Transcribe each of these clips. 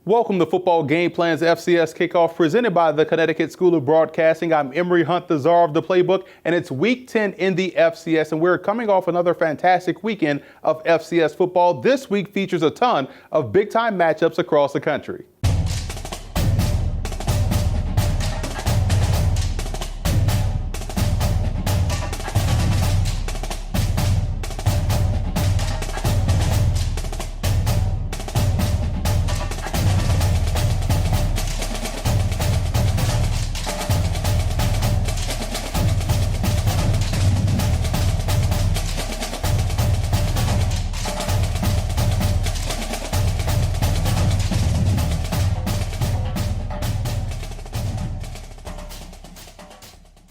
Welcome to Football Game Plan's FCS Kickoff presented by the Connecticut School of Broadcasting. I'm Emory Hunt, the czar of the playbook, and it's week 10 in the FCS, and we're coming off another fantastic weekend of FCS football. This week features a ton of big-time matchups across the country.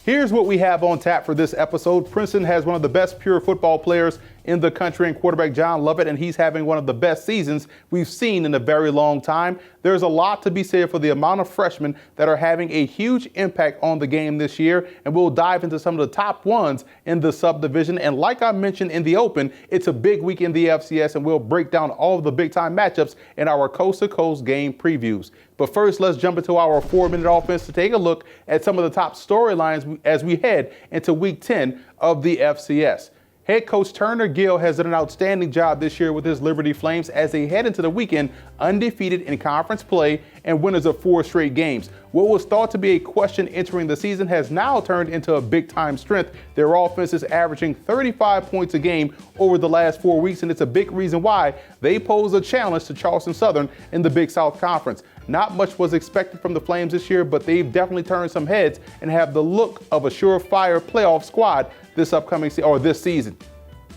Here's what we have on tap for this episode. Princeton has one of the best pure football players in the country in quarterback John Lovett, and he's having one of the best seasons we've seen in a very long time. There's a lot to be said for the amount of freshmen that are having a huge impact on the game this year, and we'll dive into some of the top ones in the subdivision. And like I mentioned in the open, it's a big week in the FCS, and we'll break down all of the big-time matchups in our coast-to-coast game previews. But first, let's jump into our 4-minute offense to take a look at some of the top storylines as we head into week 10 of the FCS. Head coach Turner Gill has done an outstanding job this year with his Liberty Flames as they head into the weekend undefeated in conference play and winners of 4 straight games. What was thought to be a question entering the season has now turned into a big-time strength. Their offense is averaging 35 points a game over the last 4 weeks, and it's a big reason why they pose a challenge to Charleston Southern in the Big South Conference. Not much was expected from the Flames this year, but they've definitely turned some heads and have the look of a surefire playoff squad this season.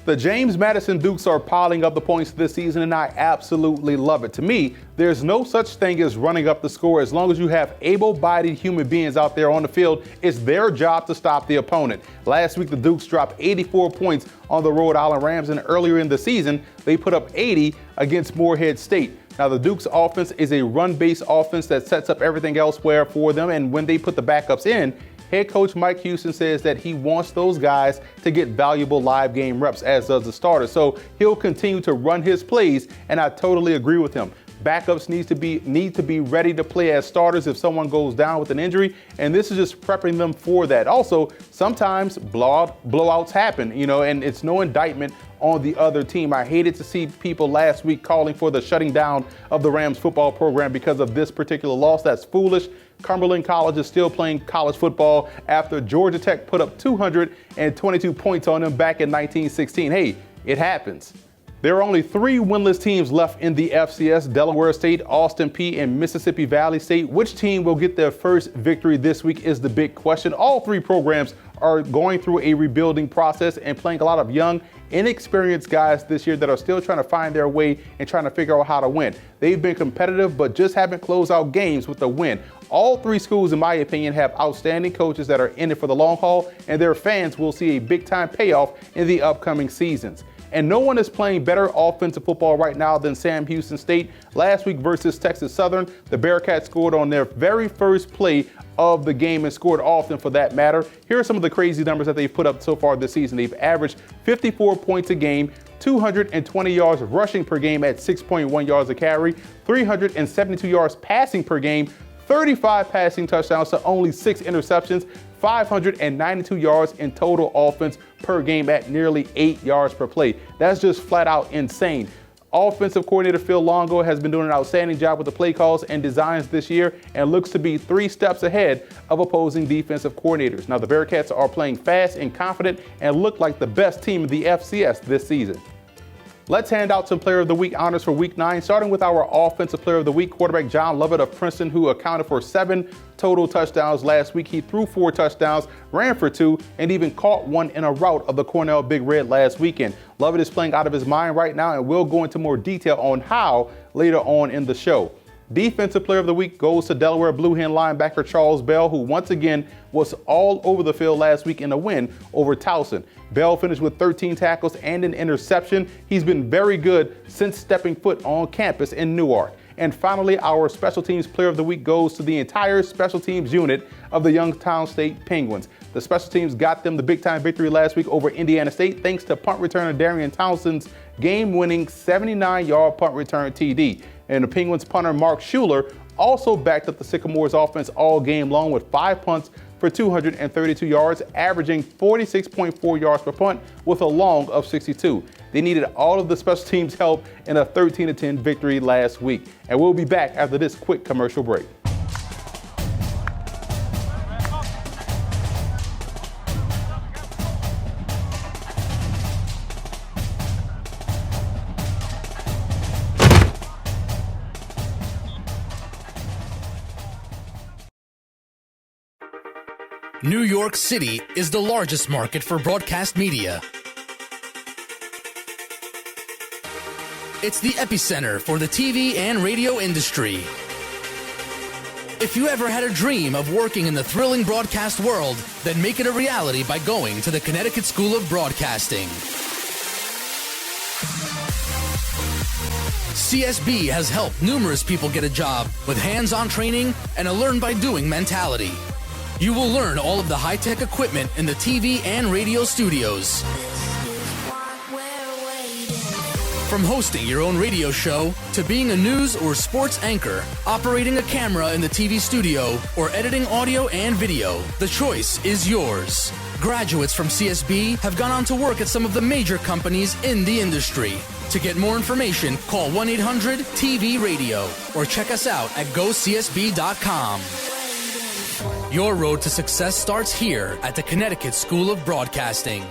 The James Madison Dukes are piling up the points this season, and I absolutely love it. To me, there's no such thing as running up the score. As long as you have able-bodied human beings out there on the field, it's their job to stop the opponent. Last week, the Dukes dropped 84 points on the Rhode Island Rams, and earlier in the season, they put up 80 against Morehead State. Now, the Dukes' offense is a run-based offense that sets up everything elsewhere for them, and when they put the backups in, head coach Mike Houston says that he wants those guys to get valuable live game reps, as does the starter. So he'll continue to run his plays, and I totally agree with him. Backups need to be ready to play as starters if someone goes down with an injury, and this is just prepping them for that. Also, sometimes blowouts happen, and it's no indictment on the other team. I hated to see people last week calling for the shutting down of the Rams football program because of this particular loss. That's foolish. Cumberland College is still playing college football after Georgia Tech put up 222 points on them back in 1916. Hey, it happens. There are only 3 winless teams left in the FCS: Delaware State, Austin Peay, and Mississippi Valley State. Which team will get their first victory this week is the big question. All 3 programs are going through a rebuilding process and playing a lot of young, inexperienced guys this year that are still trying to find their way and trying to figure out how to win. They've been competitive, but just haven't closed out games with a win. All 3 schools, in my opinion, have outstanding coaches that are in it for the long haul, and their fans will see a big-time payoff in the upcoming seasons. And no one is playing better offensive football right now than Sam Houston State. Last week versus Texas Southern, the Bearcats scored on their very first play of the game and scored often for that matter. Here are some of the crazy numbers that they've put up so far this season. They've averaged 54 points a game, 220 yards rushing per game at 6.1 yards a carry, 372 yards passing per game, 35 passing touchdowns to only 6 interceptions, 592 yards in total offense per game at nearly 8 yards per play. That's just flat out insane. Offensive coordinator Phil Longo has been doing an outstanding job with the play calls and designs this year and looks to be 3 steps ahead of opposing defensive coordinators. Now, the Bearcats are playing fast and confident and look like the best team in the FCS this season. Let's hand out some Player of the Week honors for Week 9, starting with our Offensive Player of the Week, quarterback John Lovett of Princeton, who accounted for 7 total touchdowns last week. He threw 4 touchdowns, ran for 2, and even caught one in a rout of the Cornell Big Red last weekend. Lovett is playing out of his mind right now, and we'll go into more detail on how later on in the show. Defensive Player of the Week goes to Delaware Blue Hen linebacker Charles Bell, who once again was all over the field last week in a win over Towson. Bell finished with 13 tackles and an interception. He's been very good since stepping foot on campus in Newark. And finally, our Special Teams Player of the Week goes to the entire Special Teams unit of the Youngstown State Penguins. The Special Teams got them the big-time victory last week over Indiana State thanks to punt returner Darian Townsend's game-winning 79-yard punt return TD. And the Penguins punter Mark Schuler also backed up the Sycamores offense all game long with 5 punts for 232 yards, averaging 46.4 yards per punt with a long of 62. They needed all of the special teams help in a 13-10 victory last week. And we'll be back after this quick commercial break. New York City is the largest market for broadcast media. It's the epicenter for the TV and radio industry. If you ever had a dream of working in the thrilling broadcast world, then make it a reality by going to the Connecticut School of Broadcasting. CSB has helped numerous people get a job with hands-on training and a learn-by-doing mentality. You will learn all of the high-tech equipment in the TV and radio studios. From hosting your own radio show, to being a news or sports anchor, operating a camera in the TV studio, or editing audio and video, the choice is yours. Graduates from CSB have gone on to work at some of the major companies in the industry. To get more information, call 1-800-TV-RADIO or check us out at gocsb.com. Your road to success starts here at the Connecticut School of Broadcasting.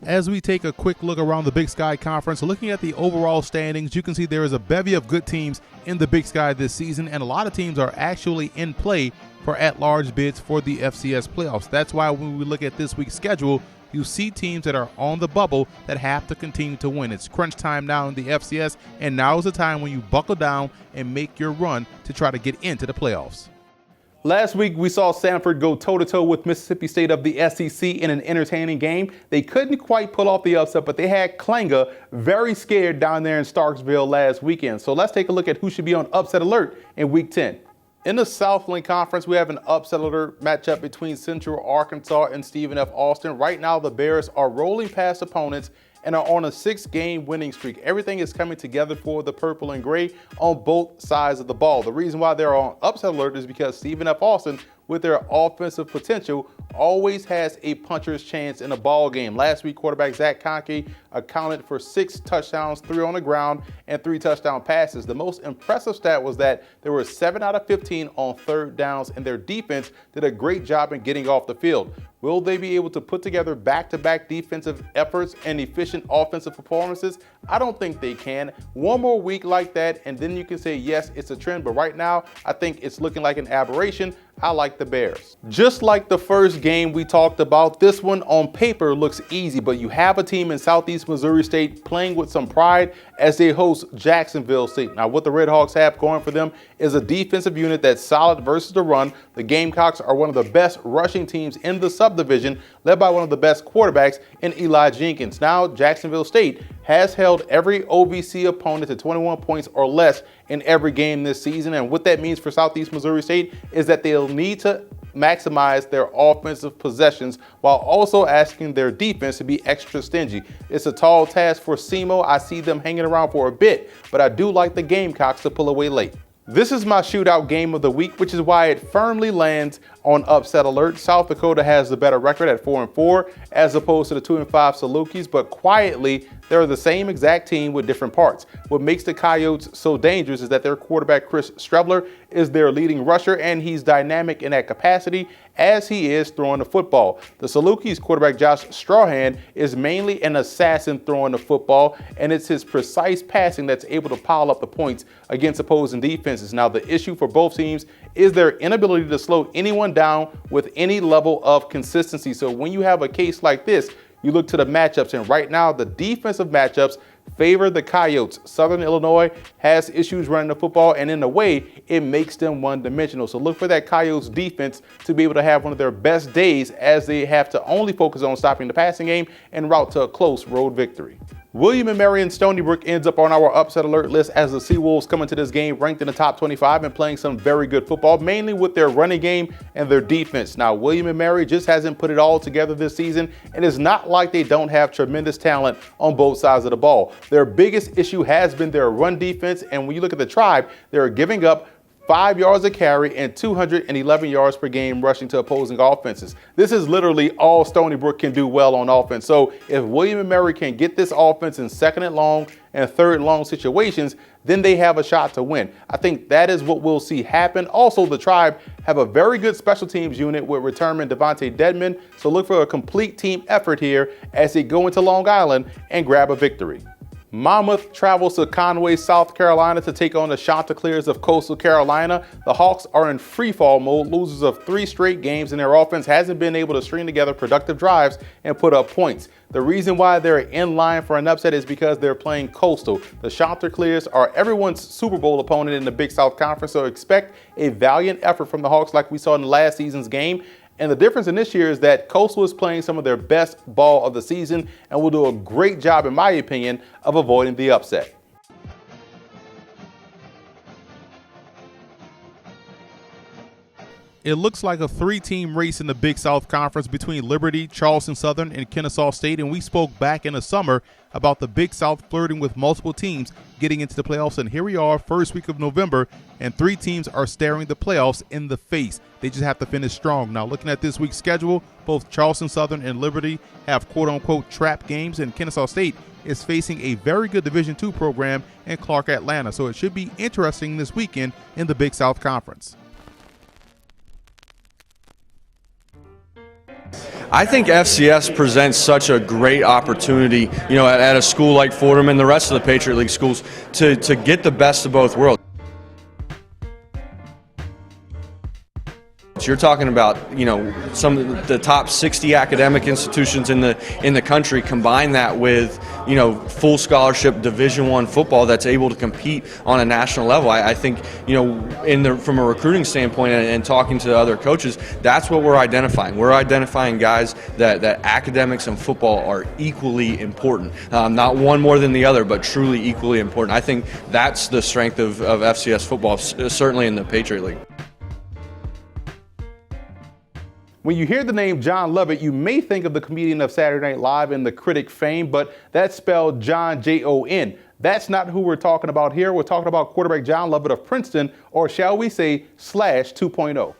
As we take a quick look around the Big Sky Conference, looking at the overall standings, you can see there is a bevy of good teams in the Big Sky this season, and a lot of teams are actually in play for at-large bids for the FCS playoffs. That's why when we look at this week's schedule, you see teams that are on the bubble that have to continue to win. It's crunch time now in the FCS, and now is the time when you buckle down and make your run to try to get into the playoffs. Last week, we saw Samford go toe-to-toe with Mississippi State of the SEC in an entertaining game. They couldn't quite pull off the upset, but they had Klanga very scared down there in Starksville last weekend. So let's take a look at who should be on upset alert in Week 10. In the Southland Conference, we have an upset alert matchup between Central Arkansas and Stephen F. Austin. Right now, the Bears are rolling past opponents and are on a 6-game winning streak. Everything is coming together for the purple and gray on both sides of the ball. The reason why they're on upset alert is because Stephen F. Austin, with their offensive potential, always has a puncher's chance in a ball game. Last week, quarterback Zach Conkey accounted for 6 touchdowns, 3 on the ground, and 3 touchdown passes. The most impressive stat was that there were 7 out of 15 on third downs, and their defense did a great job in getting off the field. Will they be able to put together back-to-back defensive efforts and efficient offensive performances? I don't think they can. One more week like that, and then you can say, yes, it's a trend. But right now, I think it's looking like an aberration. I like the Bears. Just like the first game we talked about, this one on paper looks easy, but you have a team in Southeast Missouri State playing with some pride as they host Jacksonville State. Now, what the Red Hawks have going for them is a defensive unit that's solid versus the run. The Gamecocks are one of the best rushing teams in the subdivision, led by one of the best quarterbacks in Eli Jenkins. Now, Jacksonville State has held every OVC opponent to 21 points or less in every game this season. And what that means for Southeast Missouri State is that they'll need to maximize their offensive possessions while also asking their defense to be extra stingy. It's a tall task for SEMO. I see them hanging around for a bit, but I do like the Gamecocks to pull away late. This is my shootout game of the week, which is why it firmly lands on upset alert. South Dakota has the better record at 4-4 as opposed to the 2-5 Salukis, but quietly they're the same exact team with different parts. What makes the Coyotes so dangerous is that their quarterback Chris Strebler is their leading rusher, and he's dynamic in that capacity as he is throwing the football. The Salukis quarterback Josh Strahan is mainly an assassin throwing the football, and it's his precise passing that's able to pile up the points against opposing defenses. Now, the issue for both teams is their inability to slow anyone down with any level of consistency. So when you have a case like this, you look to the matchups, and right now the defensive matchups favor the Coyotes. Southern Illinois has issues running the football, and in a way, it makes them one-dimensional. So look for that Coyotes defense to be able to have one of their best days as they have to only focus on stopping the passing game en route to a close road victory. William & Mary and Stony Brook ends up on our upset alert list as the Seawolves come into this game ranked in the top 25 and playing some very good football, mainly with their running game and their defense. Now, William & Mary just hasn't put it all together this season, and it's not like they don't have tremendous talent on both sides of the ball. Their biggest issue has been their run defense, and when you look at the Tribe, they're giving up 5 yards a carry and 211 yards per game rushing to opposing offenses. This is literally all Stony Brook can do well on offense. So if William & Mary can get this offense in second and long and third and long situations, then they have a shot to win. I think that is what we'll see happen. Also, the Tribe have a very good special teams unit with returnman Devontae Dedman. So look for a complete team effort here as they go into Long Island and grab a victory. Monmouth travels to Conway, South Carolina to take on the Chanticleers of Coastal Carolina. The Hawks are in freefall mode, losers of 3 straight games, and their offense hasn't been able to string together productive drives and put up points. The reason why they're in line for an upset is because they're playing Coastal. The Chanticleers are everyone's Super Bowl opponent in the Big South Conference, so expect a valiant effort from the Hawks like we saw in last season's game. And the difference in this year is that Coastal is playing some of their best ball of the season and will do a great job, in my opinion, of avoiding the upset. It looks like a 3-team race in the Big South Conference between Liberty, Charleston Southern, and Kennesaw State, and we spoke back in the summer about the Big South flirting with multiple teams getting into the playoffs, and here we are, first week of November, and 3 teams are staring the playoffs in the face. They just have to finish strong. Now, looking at this week's schedule, both Charleston Southern and Liberty have quote-unquote trap games, and Kennesaw State is facing a very good Division II program in Clark Atlanta, so it should be interesting this weekend in the Big South Conference. I think FCS presents such a great opportunity, at a school like Fordham and the rest of the Patriot League schools to get the best of both worlds. You're talking about, some of the top 60 academic institutions in the country. Combine that with, full scholarship Division I football that's able to compete on a national level. I think, from a recruiting standpoint and talking to other coaches, that's what we're identifying. We're identifying guys that academics and football are equally important. Not one more than the other, but truly equally important. I think that's the strength of FCS football, certainly in the Patriot League. When you hear the name John Lovett, you may think of the comedian of Saturday Night Live and the critic fame, but that's spelled John, J-O-N. That's not who we're talking about here. We're talking about quarterback John Lovett of Princeton, or shall we say, Slash 2.0.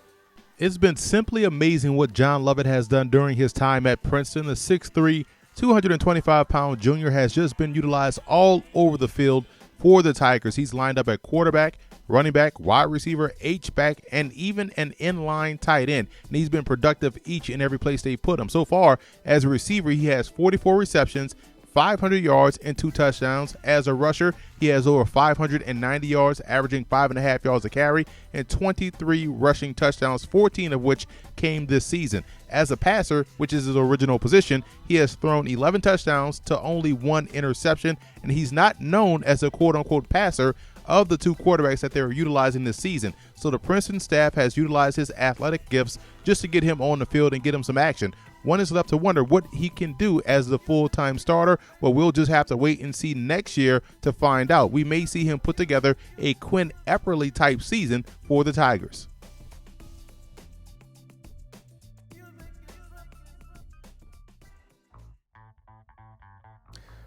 It's been simply amazing what John Lovett has done during his time at Princeton. The 6'3", 225-pound junior has just been utilized all over the field for the Tigers. He's lined up at quarterback, running back, wide receiver, H-back, and even an inline tight end. And he's been productive each and every place they put him. So far, as a receiver, he has 44 receptions, 500 yards, and 2 touchdowns. As a rusher, he has over 590 yards, averaging 5.5 yards a carry, and 23 rushing touchdowns, 14 of which came this season. As a passer, which is his original position, he has thrown 11 touchdowns to only 1 interception, and he's not known as a quote-unquote passer of the 2 quarterbacks that they were utilizing this season. So the Princeton staff has utilized his athletic gifts just to get him on the field and get him some action. One is left to wonder what he can do as the full-time starter. Well, we'll just have to wait and see next year to find out. We may see him put together a Quinn Epperly type season for the Tigers.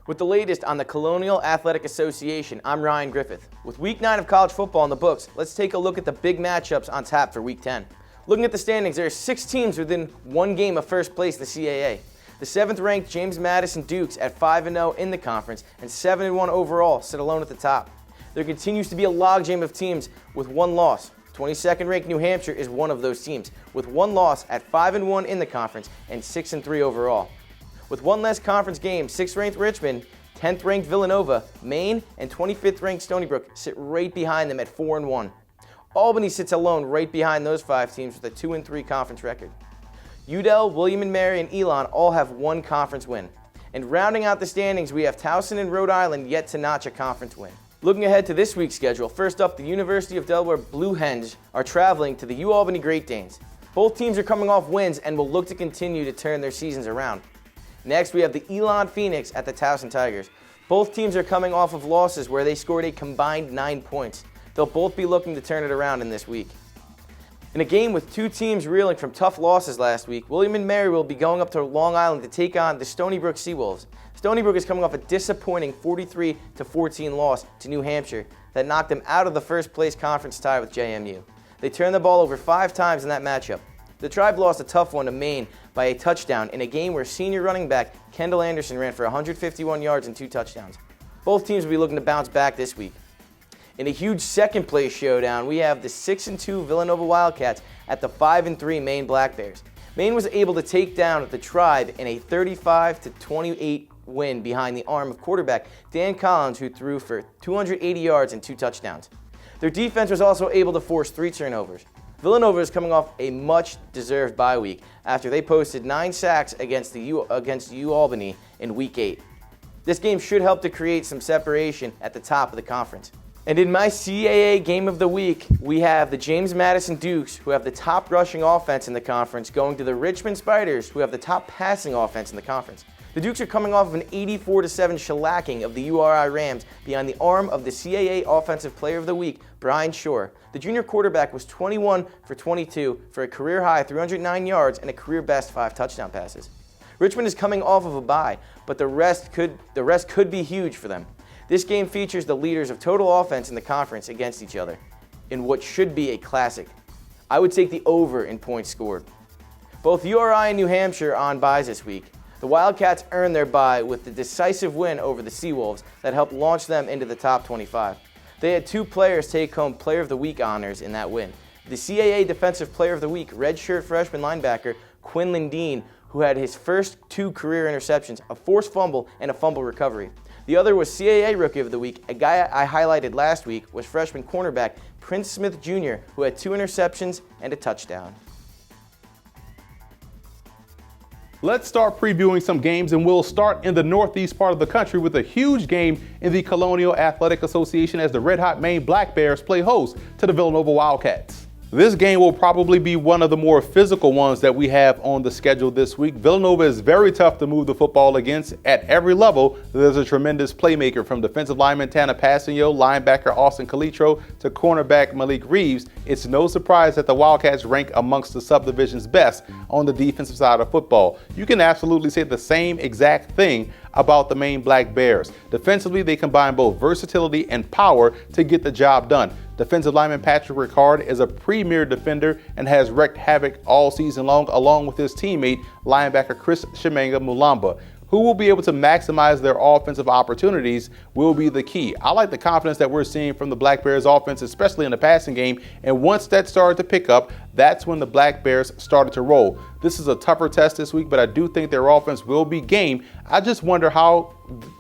With the latest on the Colonial Athletic Association, I'm Ryan Griffith. With Week 9 of college football in the books, let's take a look at the big matchups on tap for Week 10. Looking at the standings, there are 6 teams within 1 game of first place in the CAA. The 7th-ranked James Madison Dukes at 5-0 in the conference and 7-1 overall sit alone at the top. There continues to be a logjam of teams with 1 loss. 22nd-ranked New Hampshire is one of those teams, with 1 loss at 5-1 in the conference and 6-3 overall. With 1 less conference game, 6th-ranked Richmond, 10th-ranked Villanova, Maine, and 25th-ranked Stony Brook sit right behind them at 4-1. Albany sits alone right behind those 5 teams with a 2-3 conference record. Udell, William & Mary, and Elon all have 1 conference win. And rounding out the standings, we have Towson and Rhode Island yet to notch a conference win. Looking ahead to this week's schedule, first up, the University of Delaware Blue Hens are traveling to the UAlbany Great Danes. Both teams are coming off wins and will look to continue to turn their seasons around. Next, we have the Elon Phoenix at the Towson Tigers. Both teams are coming off of losses where they scored a combined 9 points. They'll both be looking to turn it around in this week. In a game with two teams reeling from tough losses last week, William and Mary will be going up to Long Island to take on the Stony Brook Seawolves. Stony Brook is coming off a disappointing 43-14 loss to New Hampshire that knocked them out of the first place conference tie with JMU. They turned the ball over 5 times in that matchup. The Tribe lost a tough one to Maine by a touchdown in a game where senior running back Kendall Anderson ran for 151 yards and 2 touchdowns. Both teams will be looking to bounce back this week. In a huge second-place showdown, we have the 6-2 Villanova Wildcats at the 5-3 Maine Black Bears. Maine was able to take down the Tribe in a 35-28 win behind the arm of quarterback Dan Collins, who threw for 280 yards and 2 touchdowns. Their defense was also able to force 3 turnovers. Villanova is coming off a much-deserved bye week after they posted 9 sacks against UAlbany in Week 8. This game should help to create some separation at the top of the conference. And in my CAA Game of the Week, we have the James Madison Dukes, who have the top rushing offense in the conference, going to the Richmond Spiders, who have the top passing offense in the conference. The Dukes are coming off of an 84-7 shellacking of the URI Rams behind the arm of the CAA Offensive Player of the Week, Brian Shore. The junior quarterback was 21 for 22 for a career-high 309 yards and a career-best 5 touchdown passes. Richmond is coming off of a bye, but the rest could be huge for them. This game features the leaders of total offense in the conference against each other in what should be a classic. I would take the over in points scored. Both URI and New Hampshire are on byes this week. The Wildcats earned their bye with the decisive win over the Seawolves that helped launch them into the top 25. They had 2 players take home Player of the Week honors in that win. The CAA Defensive Player of the Week, redshirt freshman linebacker Quinlan Dean, who had his first 2 career interceptions, a forced fumble, and a fumble recovery. The other was CAA Rookie of the Week. A guy I highlighted last week was freshman cornerback Prince Smith Jr., who had 2 interceptions and a touchdown. Let's start previewing some games, and we'll start in the northeast part of the country with a huge game in the Colonial Athletic Association as the Red Hot Maine Black Bears play host to the Villanova Wildcats. This game will probably be one of the more physical ones that we have on the schedule this week. Villanova is very tough to move the football against at every level. There's a tremendous playmaker from defensive lineman Tana Passigno, linebacker Austin Calitro, to cornerback Malik Reeves. It's no surprise that the Wildcats rank amongst the subdivision's best on the defensive side of football. You can absolutely say the same exact thing about the Maine Black Bears. Defensively, they combine both versatility and power to get the job done. Defensive lineman Patrick Ricard is a premier defender and has wreaked havoc all season long, along with his teammate, linebacker Chris Shimanga Mulamba. Who will be able to maximize their offensive opportunities will be the key. I like the confidence that we're seeing from the Black Bears offense, especially in the passing game. And once that started to pick up, that's when the Black Bears started to roll. This is a tougher test this week, but I do think their offense will be game. I just wonder how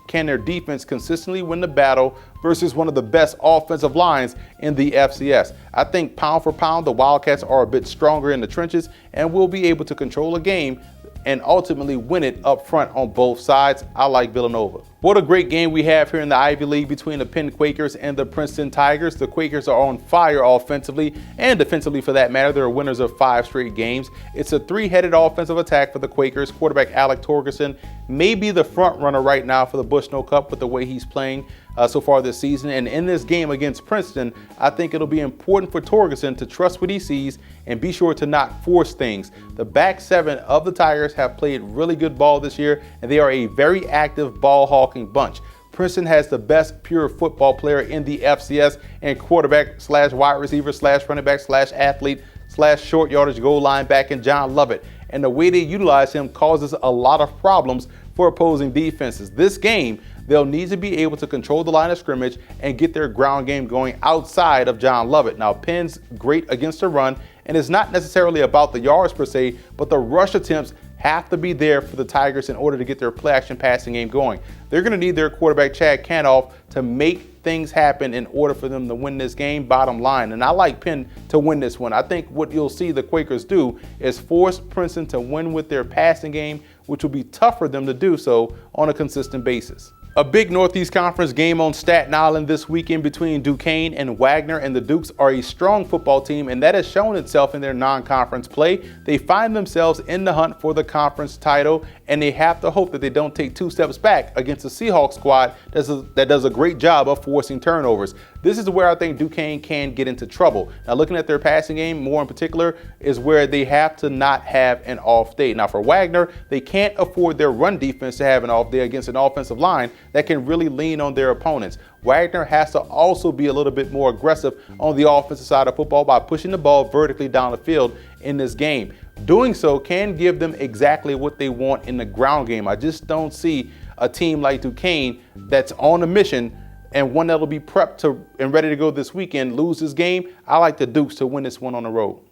can their defense consistently win the battle versus one of the best offensive lines in the FCS. I think pound for pound, the Wildcats are a bit stronger in the trenches and will be able to control a game and ultimately win it up front on both sides. I like Villanova. What a great game we have here in the Ivy League between the Penn Quakers and the Princeton Tigers. The Quakers are on fire offensively and defensively for that matter. They're winners of 5 straight games. It's a 3-headed offensive attack for the Quakers. Quarterback Alec Torgerson may be the front runner right now for the Bushnell Cup with the way he's playing so far this season. And in this game against Princeton, I think it'll be important for Torgerson to trust what he sees and be sure to not force things. The back 7 of the Tigers have played really good ball this year, and they are a very active ball-hawking bunch. Princeton has the best pure football player in the FCS and quarterback / wide receiver / running back / athlete / short yardage goal line back in John Lovett. And the way they utilize him causes a lot of problems for opposing defenses. This game, they'll need to be able to control the line of scrimmage and get their ground game going outside of John Lovett. Now, Penn's great against the run, and it's not necessarily about the yards per se, but the rush attempts have to be there for the Tigers in order to get their play-action passing game going. They're going to need their quarterback, Chad Canoff, to make things happen in order for them to win this game, bottom line. And I like Penn to win this one. I think what you'll see the Quakers do is force Princeton to win with their passing game, which will be tough for them to do so on a consistent basis. A big Northeast Conference game on Staten Island this weekend between Duquesne and Wagner, and the Dukes are a strong football team, and that has shown itself in their non-conference play. They find themselves in the hunt for the conference title, and they have to hope that they don't take 2 steps back against the Seahawks squad that does a great job of forcing turnovers. This is where I think Duquesne can get into trouble. Now, looking at their passing game more in particular is where they have to not have an off day. Now, for Wagner, they can't afford their run defense to have an off day against an offensive line that can really lean on their opponents. Wagner has to also be a little bit more aggressive on the offensive side of football by pushing the ball vertically down the field in this game. Doing so can give them exactly what they want in the ground game. I just don't see a team like Duquesne that's on a mission and one that'll be prepped and ready to go this weekend lose this game. I like the Dukes to win this one on the road.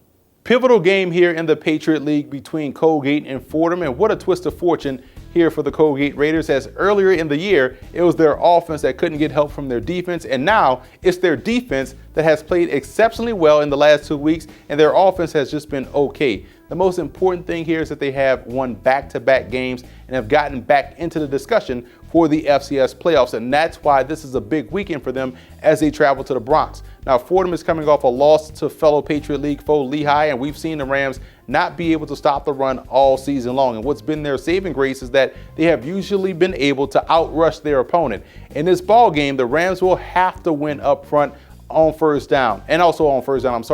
Pivotal game here in the Patriot League between Colgate and Fordham, and what a twist of fortune here for the Colgate Raiders, as earlier in the year it was their offense that couldn't get help from their defense, and now it's their defense that has played exceptionally well in the last 2 weeks, and their offense has just been okay. The most important thing here is that they have won back-to-back games and have gotten back into the discussion for the FCS playoffs, and that's why this is a big weekend for them as they travel to the Bronx. Now, Fordham is coming off a loss to fellow Patriot League foe Lehigh, and we've seen the Rams not be able to stop the run all season long. And what's been their saving grace is that they have usually been able to outrush their opponent. In this ball game, the Rams will have to win up front on first down, and also on first down,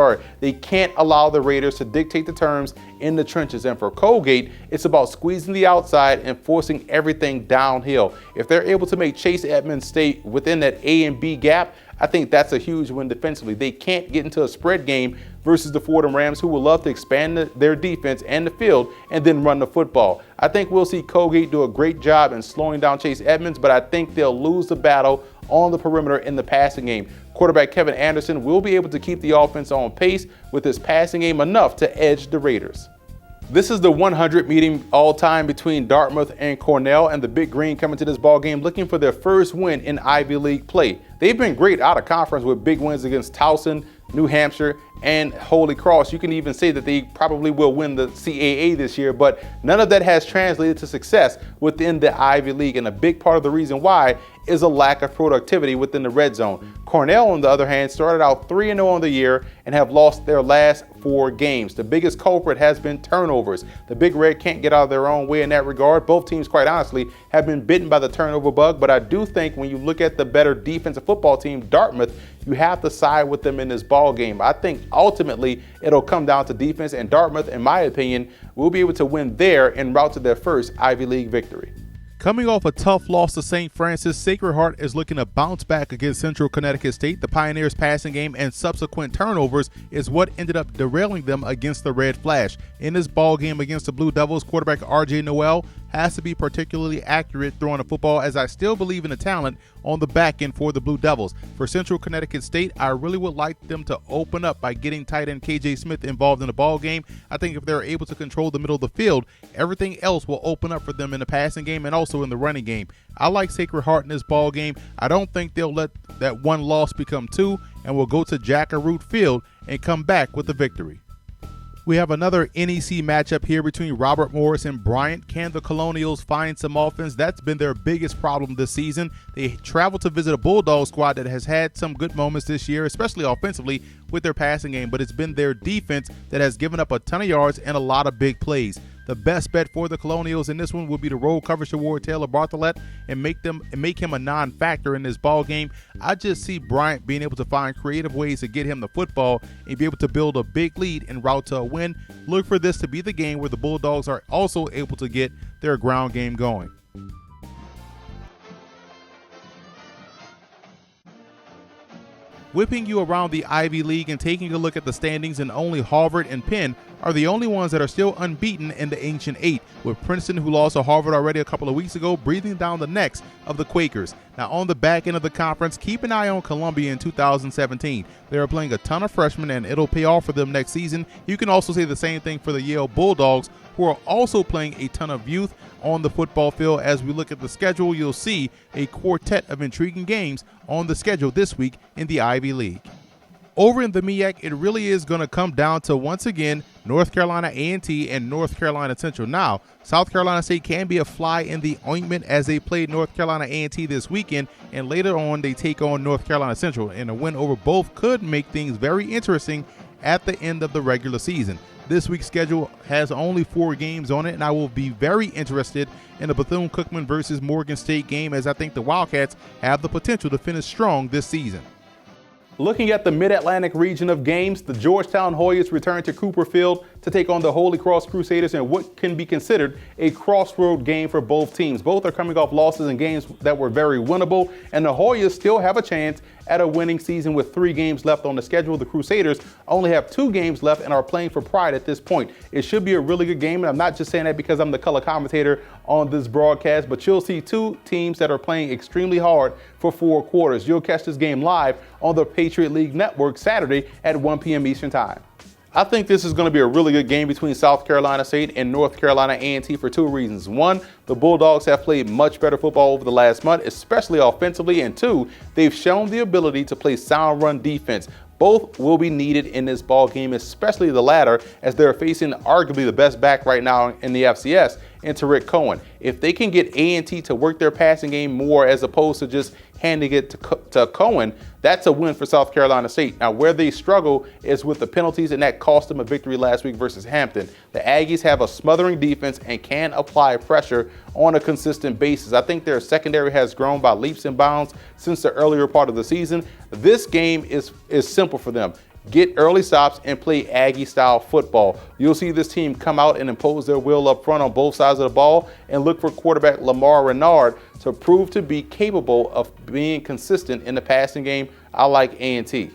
They can't allow the Raiders to dictate the terms in the trenches. And for Colgate, it's about squeezing the outside and forcing everything downhill. If they're able to make Chase Edmonds stay within that A and B gap, I think that's a huge win defensively. They can't get into a spread game versus the Fordham Rams, who will love to expand their defense and the field and then run the football. I think we'll see Colgate do a great job in slowing down Chase Edmonds, but I think they'll lose the battle on the perimeter in the passing game. Quarterback Kevin Anderson will be able to keep the offense on pace with his passing game enough to edge the Raiders. This is the 100 meeting all-time between Dartmouth and Cornell, and the Big Green coming to this ball game looking for their first win in Ivy League play. They've been great out of conference with big wins against Towson, New Hampshire, and Holy Cross. You can even say that they probably will win the CAA this year, but none of that has translated to success within the Ivy League, and a big part of the reason why is a lack of productivity within the red zone. Cornell, on the other hand, started out 3-0 on the year and have lost their last 4 games. The biggest culprit has been turnovers. The Big Red can't get out of their own way in that regard. Both teams, quite honestly, have been bitten by the turnover bug, but I do think when you look at the better defensive football team, Dartmouth, you have to side with them in this ball game. I think ultimately it'll come down to defense, and Dartmouth, in my opinion, will be able to win there en route to their first Ivy League victory. Coming off a tough loss to St. Francis, Sacred Heart is looking to bounce back against Central Connecticut State. The Pioneers' passing game and subsequent turnovers is what ended up derailing them against the Red Flash. In this ball game against the Blue Devils, quarterback RJ Noel has to be particularly accurate throwing the football, as I still believe in the talent on the back end for the Blue Devils. For Central Connecticut State, I really would like them to open up by getting tight end KJ Smith involved in the ball game. I think if they're able to control the middle of the field, everything else will open up for them in the passing game and also in the running game. I like Sacred Heart in this ball game. I don't think they'll let that one loss become 2, and will go to Jack-a-Root Field and come back with the victory. We have another NEC matchup here between Robert Morris and Bryant. Can the Colonials find some offense? That's been their biggest problem this season. They travel to visit a Bulldog squad that has had some good moments this year, especially offensively with their passing game, but it's been their defense that has given up a ton of yards and a lot of big plays. The best bet for the Colonials in this one would be to roll coverage toward Taylor Bartholet and make him a non-factor in this ball game. I just see Bryant being able to find creative ways to get him the football and be able to build a big lead en route to a win. Look for this to be the game where the Bulldogs are also able to get their ground game going. Whipping you around the Ivy League and taking a look at the standings, and only Harvard and Penn are the only ones that are still unbeaten in the Ancient Eight, with Princeton, who lost to Harvard already a couple of weeks ago, breathing down the necks of the Quakers. Now, on the back end of the conference, keep an eye on Columbia in 2017. They are playing a ton of freshmen, and it'll pay off for them next season. You can also say the same thing for the Yale Bulldogs, who are also playing a ton of youth on the football field. As we look at the schedule, you'll see a quartet of intriguing games on the schedule this week in the Ivy League. over in the MEAC, it really is going to come down to, once again, North Carolina A&T and North Carolina Central. Now, South Carolina State can be a fly in the ointment as they played North Carolina A&T this weekend, and later on they take on North Carolina Central. And a win over both could make things very interesting at the end of the regular season. This week's schedule has only 4 games on it, and I will be very interested in the Bethune-Cookman versus Morgan State game, as I think the Wildcats have the potential to finish strong this season. Looking at the Mid-Atlantic region of games, the Georgetown Hoyas return to Cooper Field to take on the Holy Cross Crusaders in what can be considered a crossroad game for both teams. Both are coming off losses in games that were very winnable, and the Hoyas still have a chance at a winning season with 3 games left on the schedule. The Crusaders only have 2 games left and are playing for pride at this point. It should be a really good game, and I'm not just saying that because I'm the color commentator on this broadcast, but you'll see 2 teams that are playing extremely hard for 4 quarters. You'll catch this game live on the Patriot League Network Saturday at 1 p.m. Eastern Time. I think this is going to be a really good game between South Carolina State and North Carolina A&T for 2 reasons. 1, the Bulldogs have played much better football over the last month, especially offensively. And 2, they've shown the ability to play sound run defense. Both will be needed in this ball game, especially the latter, as they're facing arguably the best back right now in the FCS, in Tariq Cohen. If they can get A&T to work their passing game more as opposed to just handing it to Cohen, that's a win for South Carolina State. Now, where they struggle is with the penalties, and that cost them a victory last week versus Hampton. The Aggies have a smothering defense and can apply pressure on a consistent basis. I think their secondary has grown by leaps and bounds since the earlier part of the season. This game is simple for them. Get early stops and play Aggie-style football. You'll see this team come out and impose their will up front on both sides of the ball and look for quarterback Lamar Renard to prove to be capable of being consistent in the passing game. I like A&T.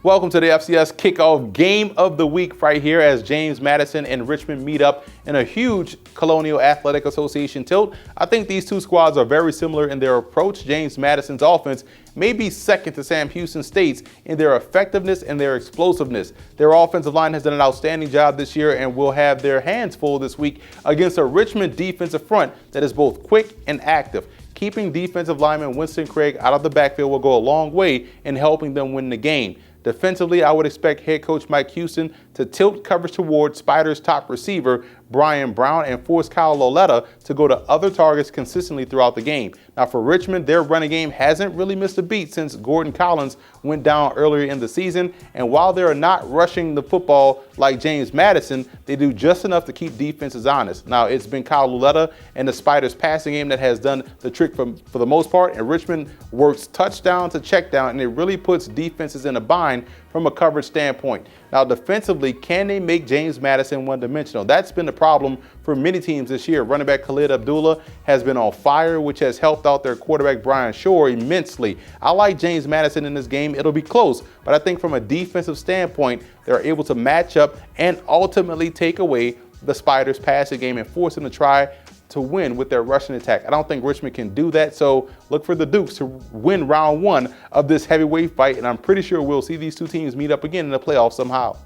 Welcome to the FCS Kickoff Game of the Week right here as James Madison and Richmond meet up in a huge Colonial Athletic Association tilt. I think these 2 squads are very similar in their approach. James Madison's offense may be second to Sam Houston State's in their effectiveness and their explosiveness. Their offensive line has done an outstanding job this year and will have their hands full this week against a Richmond defensive front that is both quick and active. Keeping defensive lineman Winston Craig out of the backfield will go a long way in helping them win the game. Defensively, I would expect head coach Mike Houston to tilt coverage towards Spiders' top receiver, Brian Brown, and force Kyle Loletta to go to other targets consistently throughout the game. Now, for Richmond, their running game hasn't really missed a beat since Gordon Collins went down earlier in the season. And while they're not rushing the football like James Madison, they do just enough to keep defenses honest. Now, it's been Kyle Loletta and the Spiders' passing game that has done the trick for the most part. And Richmond works touchdown to check down, and it really puts defenses in a bind from a coverage standpoint. Now, defensively, can they make James Madison one-dimensional? That's been the problem for many teams this year. Running back Khalid Abdullah has been on fire, which has helped out their quarterback Brian Shore immensely. I like James Madison in this game. It'll be close, but I think from a defensive standpoint, they're able to match up and ultimately take away the Spiders' passing game and force them to try to win with their rushing attack. I don't think Richmond can do that, so look for the Dukes to win round 1 of this heavyweight fight, and I'm pretty sure we'll see these 2 teams meet up again in the playoffs somehow.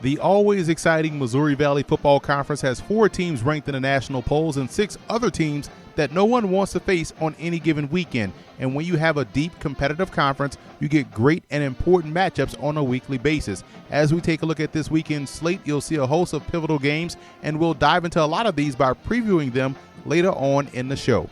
The always exciting Missouri Valley Football Conference has 4 teams ranked in the national polls and 6 other teams that no one wants to face on any given weekend. And when you have a deep competitive conference, you get great and important matchups on a weekly basis. As we take a look at this weekend's slate, you'll see a host of pivotal games, and we'll dive into a lot of these by previewing them later on in the show.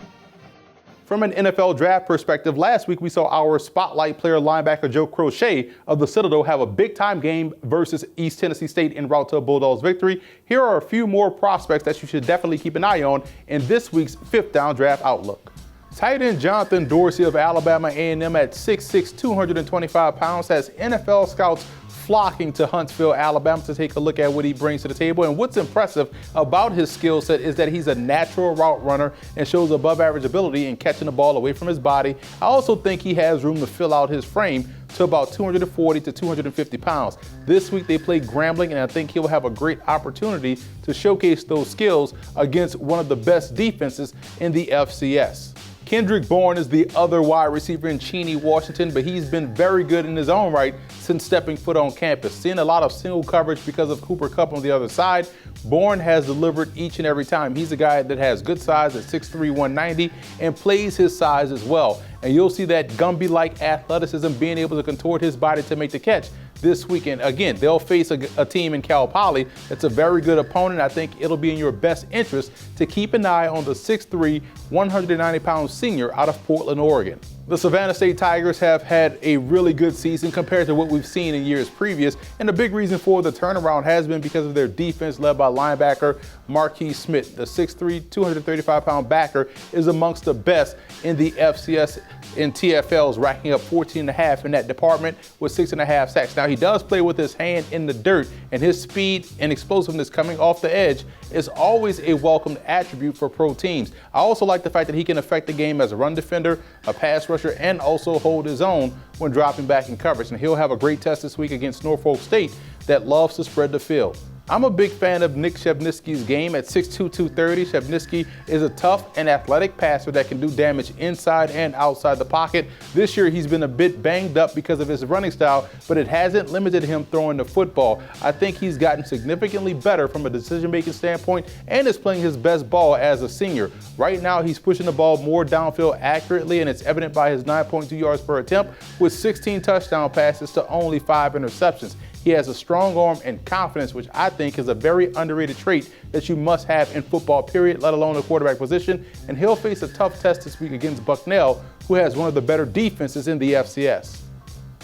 From an NFL draft perspective, last week we saw our spotlight player linebacker Joe Crochet of the Citadel have a big-time game versus East Tennessee State en route to a Bulldogs victory. Here are a few more prospects that you should definitely keep an eye on in this week's 5th Down Draft Outlook. Tight end Jonathan Dorsey of Alabama A&M at 6'6", 225 pounds has NFL scouts flocking to Huntsville, Alabama to take a look at what he brings to the table. And what's impressive about his skill set is that he's a natural route runner and shows above average ability in catching the ball away from his body. I also think he has room to fill out his frame to about 240 to 250 pounds. This week they play Grambling, and I think he'll have a great opportunity to showcase those skills against one of the best defenses in the FCS. Kendrick Bourne is the other wide receiver in Cheney, Washington, but he's been very good in his own right since stepping foot on campus. Seeing a lot of single coverage because of Cooper Kupp on the other side, Bourne has delivered each and every time. He's a guy that has good size at 6'3", 190, and plays his size as well. And you'll see that Gumby-like athleticism, being able to contort his body to make the catch this weekend. Again, they'll face a team in Cal Poly that's a very good opponent. I think it'll be in your best interest to keep an eye on the 6'3", 190-pound senior out of Portland, Oregon. The Savannah State Tigers have had a really good season compared to what we've seen in years previous, and the big reason for the turnaround has been because of their defense led by linebacker Marquise Smith. The 6'3", 235-pound backer is amongst the best in the FCS and TFLs, racking up 14.5 in that department with 6.5 sacks. Now, he does play with his hand in the dirt, and his speed and explosiveness coming off the edge is always a welcomed attribute for pro teams. I also like the fact that he can affect the game as a run defender, a pass rusher, and also hold his own when dropping back in coverage. And he'll have a great test this week against Norfolk State that loves to spread the field. I'm a big fan of Nick Shevniski's game at 6'2", 230. Shevniski is a tough and athletic passer that can do damage inside and outside the pocket. This year, he's been a bit banged up because of his running style, but it hasn't limited him throwing the football. I think he's gotten significantly better from a decision-making standpoint and is playing his best ball as a senior. Right now, he's pushing the ball more downfield accurately, and it's evident by his 9.2 yards per attempt with 16 touchdown passes to only 5 interceptions. He has a strong arm and confidence, which I think is a very underrated trait that you must have in football, period, let alone the quarterback position. And he'll face a tough test this week against Bucknell, who has one of the better defenses in the FCS.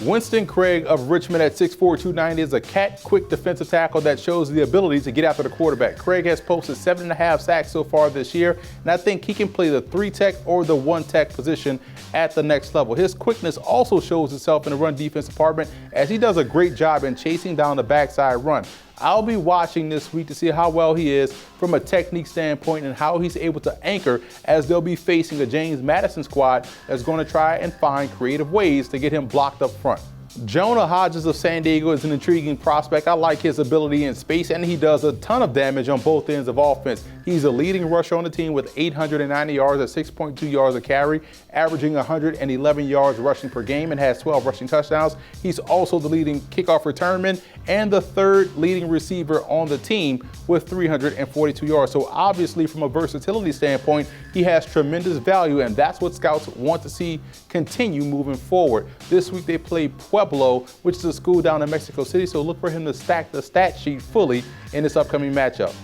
Winston Craig of Richmond at 6'4", 290 is a quick defensive tackle that shows the ability to get after the quarterback. Craig has posted 7.5 sacks so far this year, and I think he can play the 3-tech or the 1-tech position at the next level. His quickness also shows itself in the run defense department, as he does a great job in chasing down the backside run. I'll be watching this week to see how well he is from a technique standpoint and how he's able to anchor, as they'll be facing a James Madison squad that's going to try and find creative ways to get him blocked up front. Jonah Hodges of San Diego is an intriguing prospect. I like his ability in space, and he does a ton of damage on both ends of offense. He's a leading rusher on the team with 890 yards at 6.2 yards a carry, averaging 111 yards rushing per game, and has 12 rushing touchdowns. He's also the leading kickoff returnman and the third leading receiver on the team with 342 yards. So obviously, from a versatility standpoint, he has tremendous value, and that's what scouts want to see continue moving forward. This week they play Pueblo, which is a school down in Mexico City, so look for him to stack the stat sheet fully in this upcoming matchup.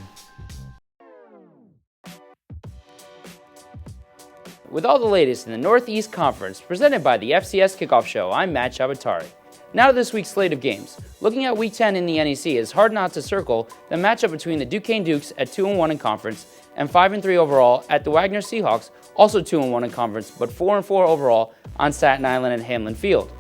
With all the latest in the Northeast Conference, presented by the FCS Kickoff Show, I'm Matt Chabatari. Now to this week's slate of games. Looking at Week 10 in the NEC, it's hard not to circle the matchup between the Duquesne Dukes at 2-1 in conference and 5-3 overall at the Wagner Seahawks, also 2-1 in conference, but 4-4 overall on Staten Island and Hamlin Field.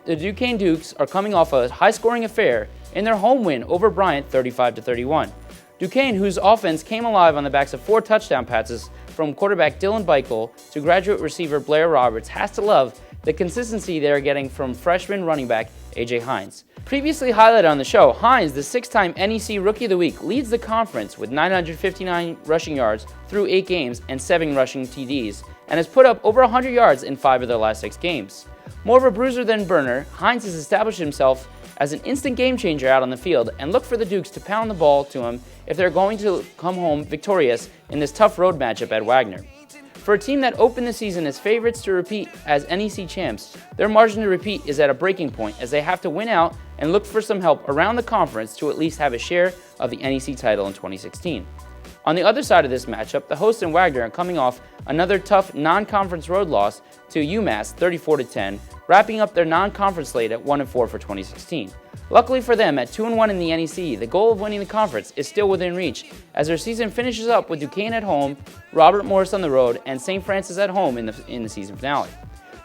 The Duquesne Dukes are coming off a high-scoring affair in their home win over Bryant 35-31. Duquesne, whose offense came alive on the backs of 4 touchdown passes from quarterback Dylan Beichel to graduate receiver Blair Roberts, has to love the consistency they are getting from freshman running back A.J. Hines. Previously highlighted on the show, Hines, the 6-time NEC Rookie of the Week, leads the conference with 959 rushing yards through 8 games and 7 rushing TDs, and has put up over 100 yards in 5 of their last 6 games. More of a bruiser than burner, Hines has established himself as an instant game changer out on the field, and look for the Dukes to pound the ball to him if they're going to come home victorious in this tough road matchup at Wagner. For a team that opened the season as favorites to repeat as NEC champs, their margin to repeat is at a breaking point, as they have to win out and look for some help around the conference to at least have a share of the NEC title in 2016. On the other side of this matchup, the hosts in Wagner are coming off another tough non-conference road loss to UMass 34-10, wrapping up their non-conference slate at 1-4 for 2016. Luckily for them, at 2-1 in the NEC, the goal of winning the conference is still within reach, as their season finishes up with Duquesne at home, Robert Morris on the road, and St. Francis at home in the season finale.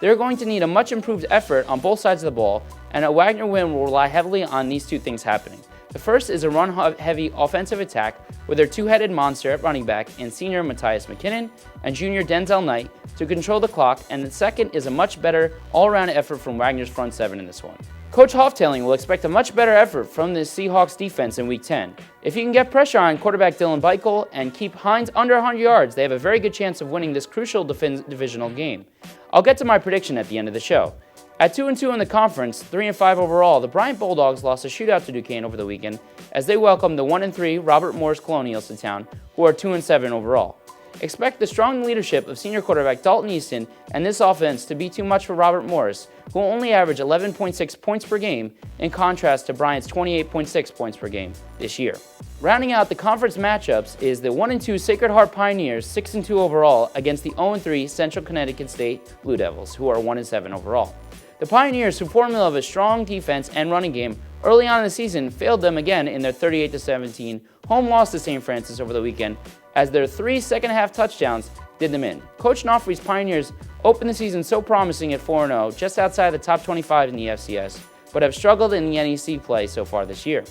They're going to need a much improved effort on both sides of the ball, and a Wagner win will rely heavily on these two things happening. The first is a run-heavy offensive attack with their two-headed monster at running back in senior Matthias McKinnon and junior Denzel Knight to control the clock, and the second is a much better all-around effort from Wagner's front seven in this one. Coach Hoftailing will expect a much better effort from the Seahawks defense in Week 10. If he can get pressure on quarterback Dylan Beichel and keep Hines under 100 yards, they have a very good chance of winning this crucial divisional game. I'll get to my prediction at the end of the show. At 2-2 in the conference, 3-5 overall, the Bryant Bulldogs lost a shootout to Duquesne over the weekend as they welcomed the 1-3 Robert Morris Colonials to town, who are 2-7 overall. Expect the strong leadership of senior quarterback Dalton Easton and this offense to be too much for Robert Morris, who will only average 11.6 points per game, in contrast to Bryant's 28.6 points per game this year. Rounding out the conference matchups is the 1-2 Sacred Heart Pioneers, 6-2 overall, against the 0-3 Central Connecticut State Blue Devils, who are 1-7 overall. The Pioneers, whose formula of a strong defense and running game early on in the season, failed them again in their 38-17 home loss to St. Francis over the weekend, as their 3 second-half touchdowns did them in. Coach Nofri's Pioneers opened the season so promising at 4-0, just outside the top 25 in the FCS, but have struggled in the NEC play so far this year.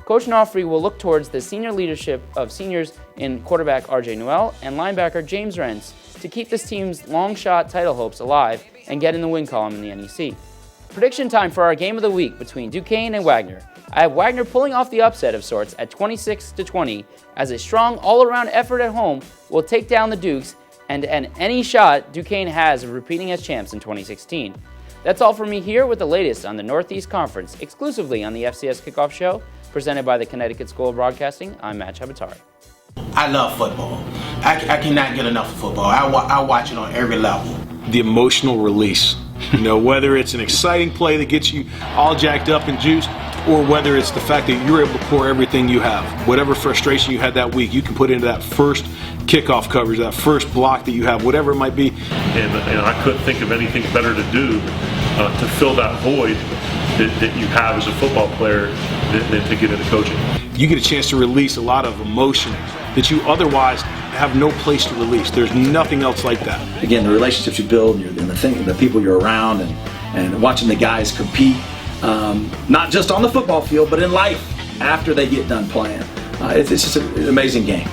Coach Nofri will look towards the senior leadership of seniors in quarterback RJ Newell and linebacker James Rentz to keep this team's long-shot title hopes alive and get in the win column in the NEC. Prediction time for our game of the week between Duquesne and Wagner. I have Wagner pulling off the upset of sorts at 26-20, as a strong all-around effort at home will take down the Dukes and any shot Duquesne has of repeating as champs in 2016. That's all for me here with the latest on the Northeast Conference, exclusively on the FCS Kickoff Show, presented by the Connecticut School of Broadcasting. I'm Matt Chabatari. I love football. I cannot get enough of football. I watch it on every level. The emotional release. Whether it's an exciting play that gets you all jacked up and juiced, or whether it's the fact that you're able to pour everything you have. Whatever frustration you had that week, you can put into that first kickoff coverage, that first block that you have, whatever it might be. And I couldn't think of anything better to do to fill that void that you have as a football player than to get into coaching. You get a chance to release a lot of emotion that you otherwise have no place to release. There's nothing else like that. Again, the relationships you build and the people you're around and watching the guys compete, not just on the football field, but in life after they get done playing. It's just an amazing game.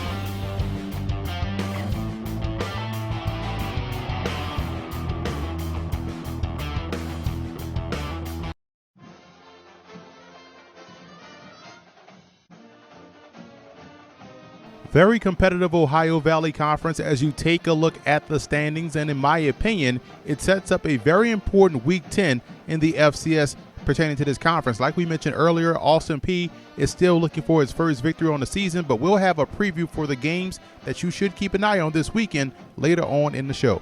Very competitive Ohio Valley Conference as you take a look at the standings, and in my opinion, it sets up a very important Week 10 in the FCS pertaining to this conference. Like we mentioned earlier, Austin Peay is still looking for his first victory on the season, but we'll have a preview for the games that you should keep an eye on this weekend later on in the show.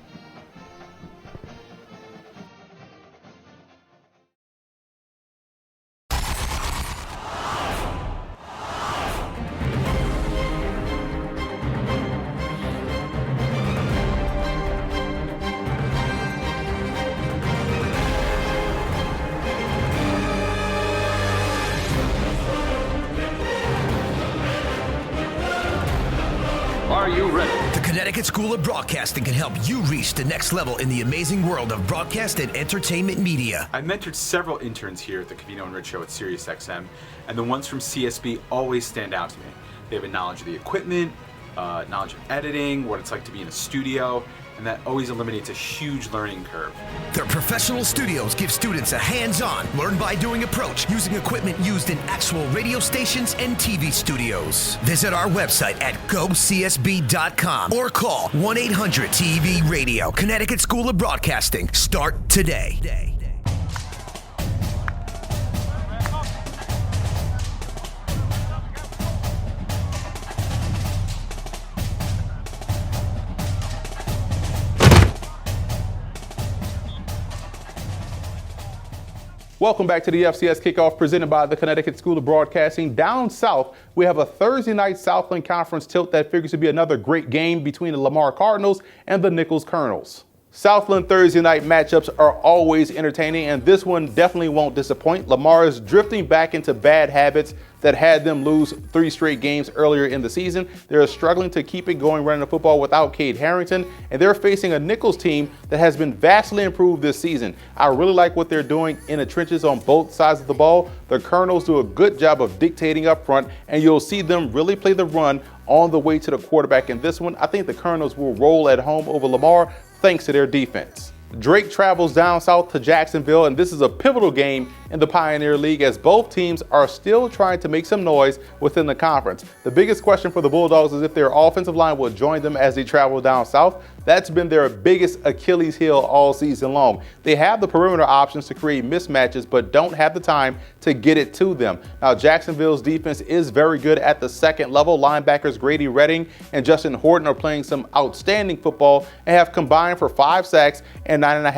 Are you ready? The Connecticut School of Broadcasting can help you reach the next level in the amazing world of broadcast and entertainment media. I've mentored several interns here at the Covino and Rich Show at SiriusXM, and the ones from CSB always stand out to me. They have a knowledge of the equipment, knowledge of editing, what it's like to be in a studio, and that always eliminates a huge learning curve. Their professional studios give students a hands-on, learn-by-doing approach using equipment used in actual radio stations and TV studios. Visit our website at gocsb.com or call 1-800-TV-RADIO. Connecticut School of Broadcasting. Start today. Welcome back to the FCS Kickoff presented by the Connecticut School of Broadcasting. Down south, we have a Thursday night Southland Conference tilt that figures to be another great game between the Lamar Cardinals and the Nichols Colonels. Southland Thursday night matchups are always entertaining, and this one definitely won't disappoint. Lamar is drifting back into bad habits that had them lose 3 straight games earlier in the season. They're struggling to keep it going running the football without Cade Harrington, and they're facing a Nichols team that has been vastly improved this season. I really like what they're doing in the trenches on both sides of the ball. The Colonels do a good job of dictating up front, and you'll see them really play the run on the way to the quarterback in this one. I think the Colonels will roll at home over Lamar thanks to their defense. Drake travels down south to Jacksonville, and this is a pivotal game in the Pioneer League as both teams are still trying to make some noise within the conference. The biggest question for the Bulldogs is if their offensive line will join them as they travel down south. That's been their biggest Achilles heel all season long. They have the perimeter options to create mismatches, but don't have the time to get it to them. Now, Jacksonville's defense is very good at the second level. Linebackers Grady Redding and Justin Horton are playing some outstanding football and have combined for 5 sacks and 9.5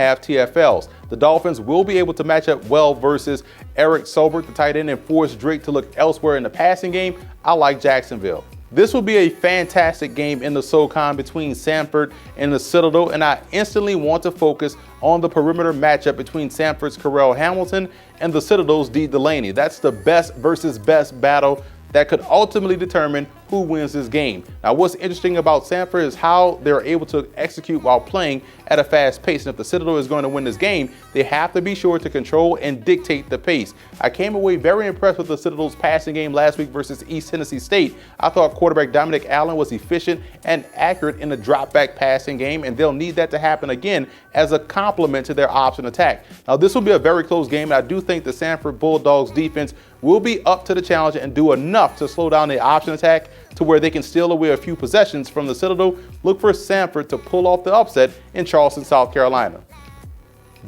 TFLs. The Dolphins will be able to match up well versus Eric Sobert, the tight end, and force Drake to look elsewhere in the passing game. I like Jacksonville. This will be a fantastic game in the SoCon between Samford and the Citadel, and I instantly want to focus on the perimeter matchup between Samford's Carell Hamilton and the Citadel's Dee Delaney. That's the best versus best battle that could ultimately determine who wins this game. Now, what's interesting about Samford is how they're able to execute while playing at a fast pace. And if the Citadel is going to win this game, they have to be sure to control and dictate the pace. I came away very impressed with the Citadel's passing game last week versus East Tennessee State. I thought quarterback Dominic Allen was efficient and accurate in the drop-back passing game, and they'll need that to happen again as a complement to their option attack. Now, this will be a very close game, and I do think the Samford Bulldogs defense will be up to the challenge and do enough to slow down the option attack to where they can steal away a few possessions from the Citadel. Look for Samford to pull off the upset in Charleston, South Carolina.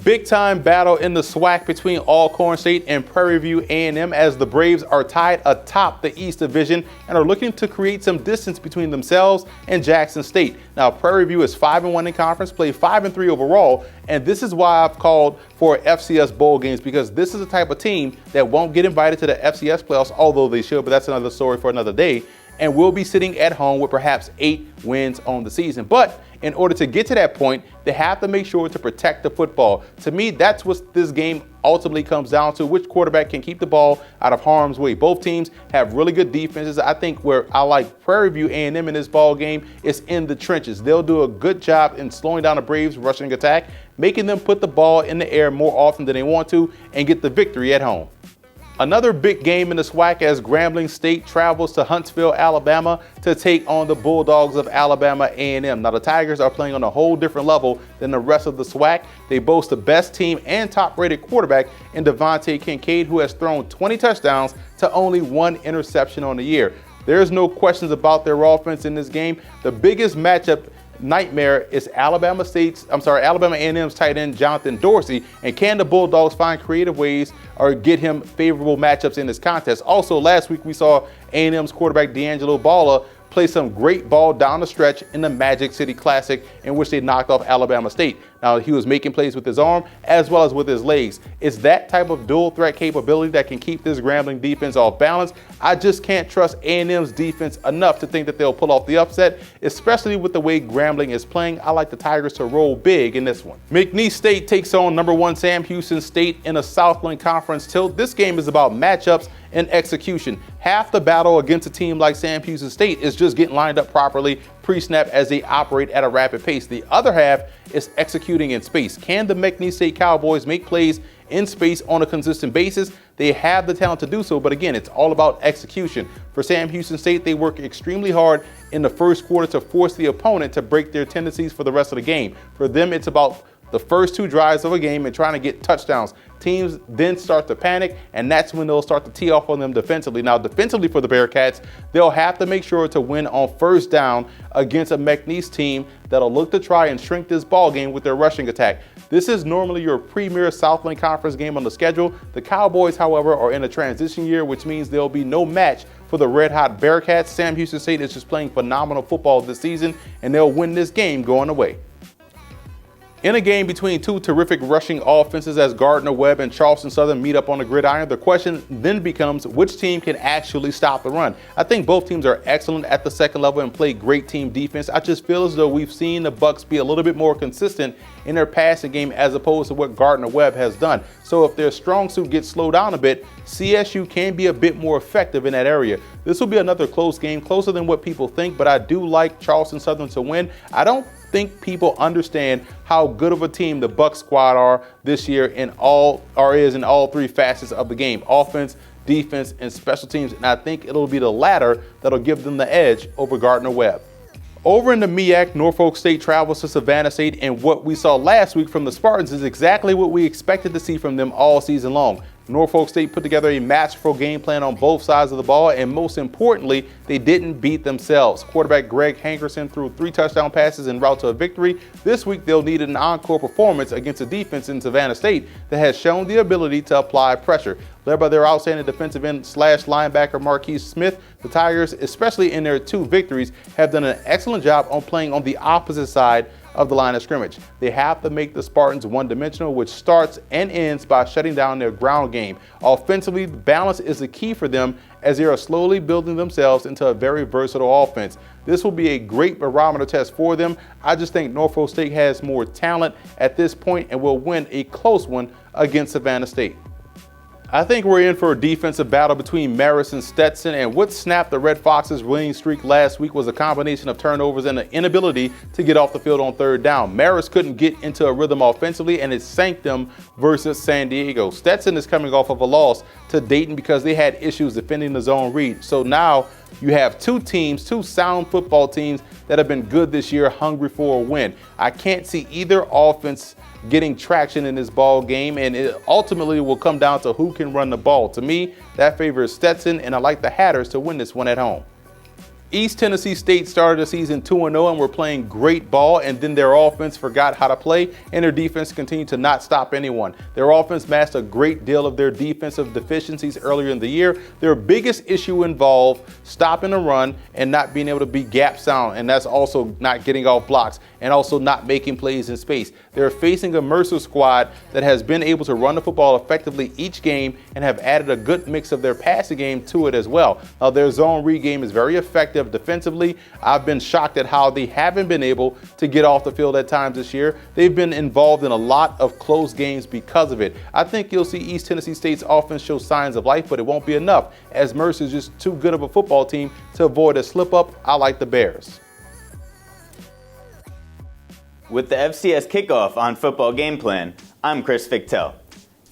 Big time battle in the SWAC between Alcorn State and Prairie View A&M as the Braves are tied atop the East Division and are looking to create some distance between themselves and Jackson State. Now, Prairie View is 5-1 in conference, played 5-3 overall, and this is why I've called for FCS bowl games, because this is the type of team that won't get invited to the FCS playoffs, although they should, but that's another story for another day, and will be sitting at home with perhaps 8 wins on the season. But in order to get to that point, they have to make sure to protect the football. To me, that's what this game ultimately comes down to, which quarterback can keep the ball out of harm's way. Both teams have really good defenses. I think where I like Prairie View A&M in this ball game is in the trenches. They'll do a good job in slowing down the Braves' rushing attack, making them put the ball in the air more often than they want to, and get the victory at home. Another big game in the SWAC as Grambling State travels to Huntsville, Alabama to take on the Bulldogs of Alabama A&M. Now, the Tigers are playing on a whole different level than the rest of the SWAC. They boast the best team and top-rated quarterback in Devontae Kincaid, who has thrown 20 touchdowns to only 1 interception on the year. There's no questions about their offense in this game. The biggest matchup nightmare is Alabama A&M's tight end Jonathan Dorsey, and can the Bulldogs find creative ways or get him favorable matchups in this contest? Also, last week we saw A&M's quarterback D'Angelo Balla play some great ball down the stretch in the Magic City Classic, in which they knocked off Alabama State. Now, he was making plays with his arm as well as with his legs. It's that type of dual threat capability that can keep this Grambling defense off balance. I just can't trust A&M's defense enough to think that they'll pull off the upset, especially with the way Grambling is playing. I like the Tigers to roll big in this one. McNeese State takes on number 1 Sam Houston State in a Southland Conference tilt. This game is about matchups and execution. Half the battle against a team like Sam Houston State is just getting lined up properly pre-snap as they operate at a rapid pace. The other half is executing in space. Can the McNeese State Cowboys make plays in space on a consistent basis? They have the talent to do so, but again, it's all about execution. For Sam Houston State, they work extremely hard in the first quarter to force the opponent to break their tendencies for the rest of the game. For them, it's about the first 2 drives of a game and trying to get touchdowns. Teams then start to panic, and that's when they'll start to tee off on them defensively. Now, defensively for the Bearcats, they'll have to make sure to win on first down against a McNeese team that'll look to try and shrink this ball game with their rushing attack. This is normally your premier Southland Conference game on the schedule. The Cowboys, however, are in a transition year, which means there'll be no match for the red-hot Bearcats. Sam Houston State is just playing phenomenal football this season, and they'll win this game going away. In a game between 2 terrific rushing offenses as Gardner Webb and Charleston Southern meet up on the gridiron, the question then becomes which team can actually stop the run. I think both teams are excellent at the second level and play great team defense. I just feel as though we've seen the Bucs be a little bit more consistent in their passing game as opposed to what Gardner Webb has done. So if their strong suit gets slowed down a bit, CSU can be a bit more effective in that area. This will be another close game, closer than what people think, but I do like Charleston Southern to win. I don't think people understand how good of a team the Bucs squad are this year in all 3 facets of the game: offense, defense, and special teams. And I think it'll be the latter that'll give them the edge over Gardner Webb. Over in the MEAC, Norfolk State travels to Savannah State, and what we saw last week from the Spartans is exactly what we expected to see from them all season long. Norfolk State put together a masterful game plan on both sides of the ball, and most importantly, they didn't beat themselves. Quarterback Greg Hankerson threw 3 touchdown passes en route to a victory. This week, they'll need an encore performance against a defense in Savannah State that has shown the ability to apply pressure. Led by their outstanding defensive end / linebacker Marquise Smith, the Tigers, especially in their 2 victories, have done an excellent job on playing on the opposite side of the line of scrimmage. They have to make the Spartans one-dimensional, which starts and ends by shutting down their ground game. Offensively, balance is the key for them as they are slowly building themselves into a very versatile offense. This will be a great barometer test for them. I just think Norfolk State has more talent at this point and will win a close one against Savannah State. I think we're in for a defensive battle between Marist and Stetson, and what snapped the Red Foxes' winning streak last week was a combination of turnovers and an inability to get off the field on third down. Marist couldn't get into a rhythm offensively, and it sank them versus San Diego. Stetson is coming off of a loss to Dayton because they had issues defending the zone read. So now you have 2 teams, 2 sound football teams that have been good this year, hungry for a win. I can't see either offense getting traction in this ball game, and it ultimately will come down to who can run the ball. To me, that favors Stetson, and I like the Hatters to win this one at home. East Tennessee State started the season 2-0 and were playing great ball, and then their offense forgot how to play, and their defense continued to not stop anyone. Their offense masked a great deal of their defensive deficiencies earlier in the year. Their biggest issue involved stopping the run and not being able to be gap sound, and that's also not getting off blocks and also not making plays in space. They're facing a Mercer squad that has been able to run the football effectively each game and have added a good mix of their passing game to it as well. Their zone read game is very effective defensively. I've been shocked at how they haven't been able to get off the field at times this year. They've been involved in a lot of close games because of it. I think you'll see East Tennessee State's offense show signs of life, but it won't be enough as Mercer's just too good of a football team to avoid a slip-up. I like the Bears. With the FCS Kickoff on Football Game Plan, I'm Chris Fichtel.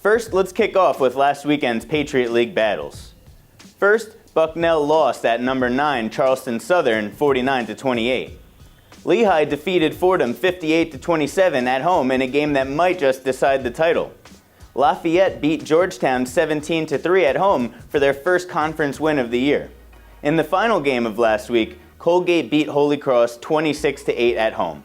First, let's kick off with last weekend's Patriot League battles. First, Bucknell lost at number 9 Charleston Southern 49-28. Lehigh defeated Fordham 58-27 at home in a game that might just decide the title. Lafayette beat Georgetown 17-3 at home for their first conference win of the year. In the final game of last week, Colgate beat Holy Cross 26-8 at home.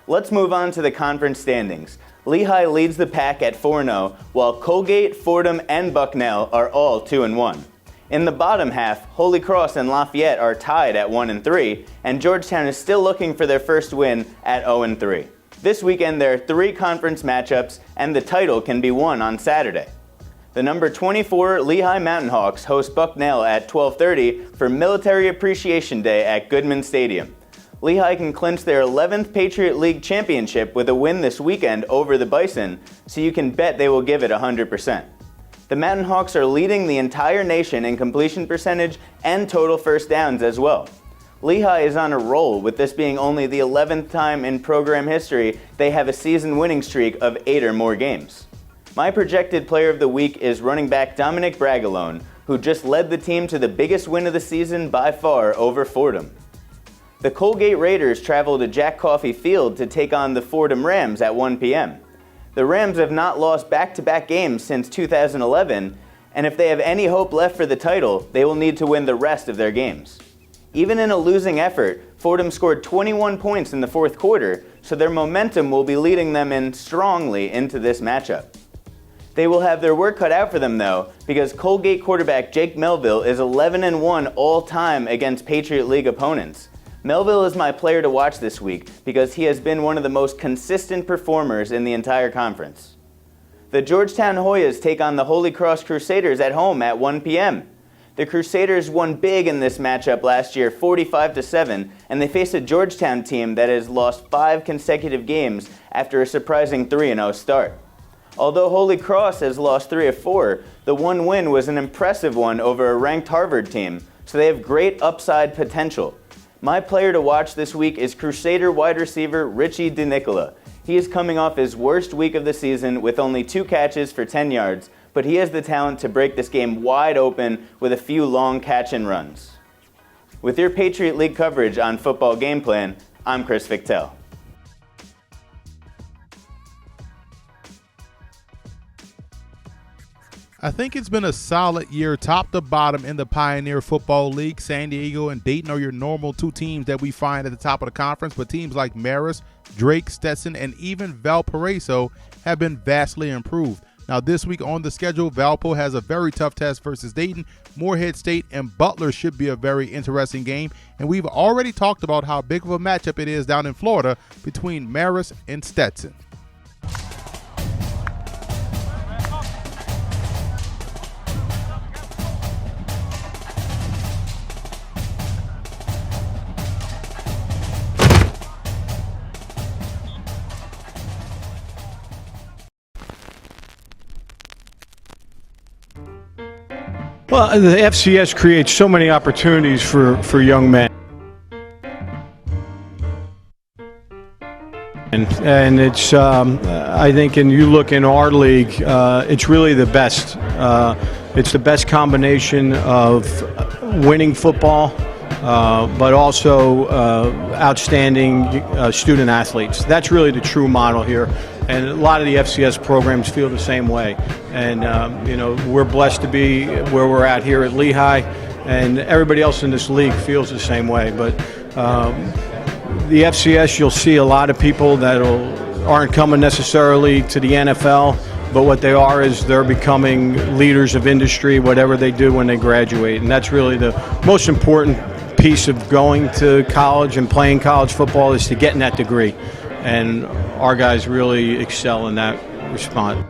Let's move on to the conference standings. Lehigh leads the pack at 4-0, while Colgate, Fordham, and Bucknell are all 2-1. In the bottom half, Holy Cross and Lafayette are tied at 1-3, and Georgetown is still looking for their first win at 0-3. This weekend there are 3 conference matchups, and the title can be won on Saturday. The number 24 Lehigh Mountain Hawks host Bucknell at 12:30 for Military Appreciation Day at Goodman Stadium. Lehigh can clinch their 11th Patriot League championship with a win this weekend over the Bison, so you can bet they will give it 100%. The Mountain Hawks are leading the entire nation in completion percentage and total first downs as well. Lehigh is on a roll, with this being only the 11th time in program history they have a season winning streak of 8 or more games. My projected player of the week is running back Dominic Bragalone, who just led the team to the biggest win of the season by far over Fordham. The Colgate Raiders travel to Jack Coffey Field to take on the Fordham Rams at 1 p.m. The Rams have not lost back-to-back games since 2011, and if they have any hope left for the title, they will need to win the rest of their games. Even in a losing effort, Fordham scored 21 points in the fourth quarter, so their momentum will be leading them in strongly into this matchup. They will have their work cut out for them, though, because Colgate quarterback Jake Melville is 11-1 all-time against Patriot League opponents. Melville is my player to watch this week because he has been one of the most consistent performers in the entire conference. The Georgetown Hoyas take on the Holy Cross Crusaders at home at 1 p.m. The Crusaders won big in this matchup last year, 45-7, and they face a Georgetown team that has lost 5 consecutive games after a surprising 3-0 start. Although Holy Cross has lost 3 of 4, the one win was an impressive one over a ranked Harvard team, so they have great upside potential. My player to watch this week is Crusader wide receiver Richie DeNicola. He is coming off his worst week of the season with only 2 catches for 10 yards, but he has the talent to break this game wide open with a few long catch and runs. With your Patriot League coverage on Football Game Plan, I'm Chris Victel. I think it's been a solid year top to bottom in the Pioneer Football League. San Diego and Dayton are your normal two teams that we find at the top of the conference, but teams like Marist, Drake, Stetson, and even Valparaiso have been vastly improved. Now this week on the schedule, Valpo has a very tough test versus Dayton. Morehead State and Butler should be a very interesting game, and we've already talked about how big of a matchup it is down in Florida between Marist and Stetson. Well, the FCS creates so many opportunities for young men. And it's, I think, and you look in our league, it's really the best. It's the best combination of winning football, but also outstanding student athletes. That's really the true model here. And a lot of the FCS programs feel the same way. And, we're blessed to be where we're at here at Lehigh, and everybody else in this league feels the same way. But the FCS, you'll see a lot of people that aren't coming necessarily to the NFL, but what they are is they're becoming leaders of industry, whatever they do when they graduate. And that's really the most important piece of going to college and playing college football, is to getting that degree. And our guys really excel in that response.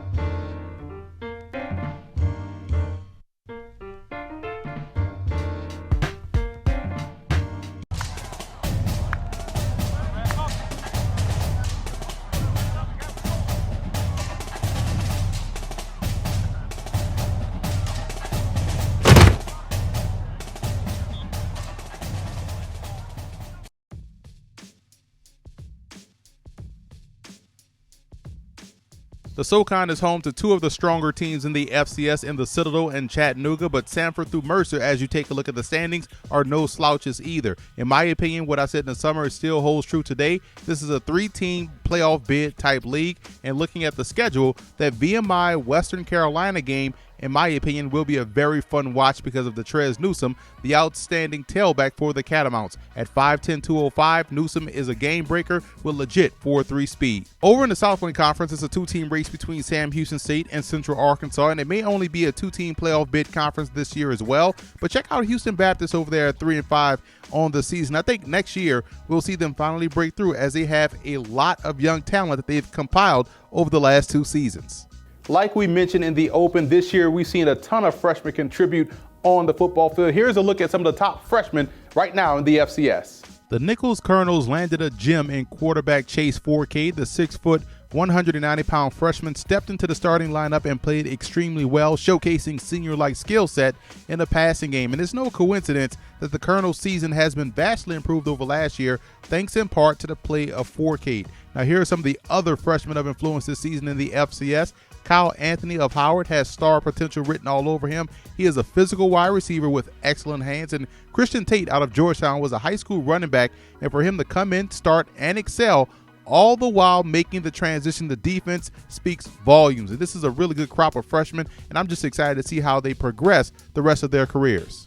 The SoCon is home to two of the stronger teams in the FCS in the Citadel and Chattanooga, but Sanford through Mercer, as you take a look at the standings, are no slouches either. In my opinion, what I said in the summer still holds true today. This is a three-team playoff bid type league, and looking at the schedule, that VMI Western Carolina game, in my opinion, will be a very fun watch because of the Trez Newsome, the outstanding tailback for the Catamounts. At 5'10", 205, Newsome is a game breaker with legit 4.3 speed. Over in the Southland Conference, it's a two-team race between Sam Houston State and Central Arkansas, and it may only be a two-team playoff bid conference this year as well. But check out Houston Baptist over there at 3-5 on the season. I think next year we'll see them finally break through, as they have a lot of young talent that they've compiled over the last two seasons. Like we mentioned in the open, this year we've seen a ton of freshmen contribute on the football field. Here's a look at some of the top freshmen right now in the FCS. The Nichols Colonels landed a gem in quarterback Chase 4K. The 6-foot, 190-pound freshman stepped into the starting lineup and played extremely well, showcasing senior-like skill set in the passing game. And it's no coincidence that the Colonels' season has been vastly improved over last year, thanks in part to the play of 4K. Now here are some of the other freshmen of influence this season in the FCS. Kyle Anthony of Howard has star potential written all over him. He is a physical wide receiver with excellent hands. And Christian Tate out of Georgetown was a high school running back, and for him to come in, start, and excel, all the while making the transition to defense, speaks volumes. And this is a really good crop of freshmen, and I'm just excited to see how they progress the rest of their careers.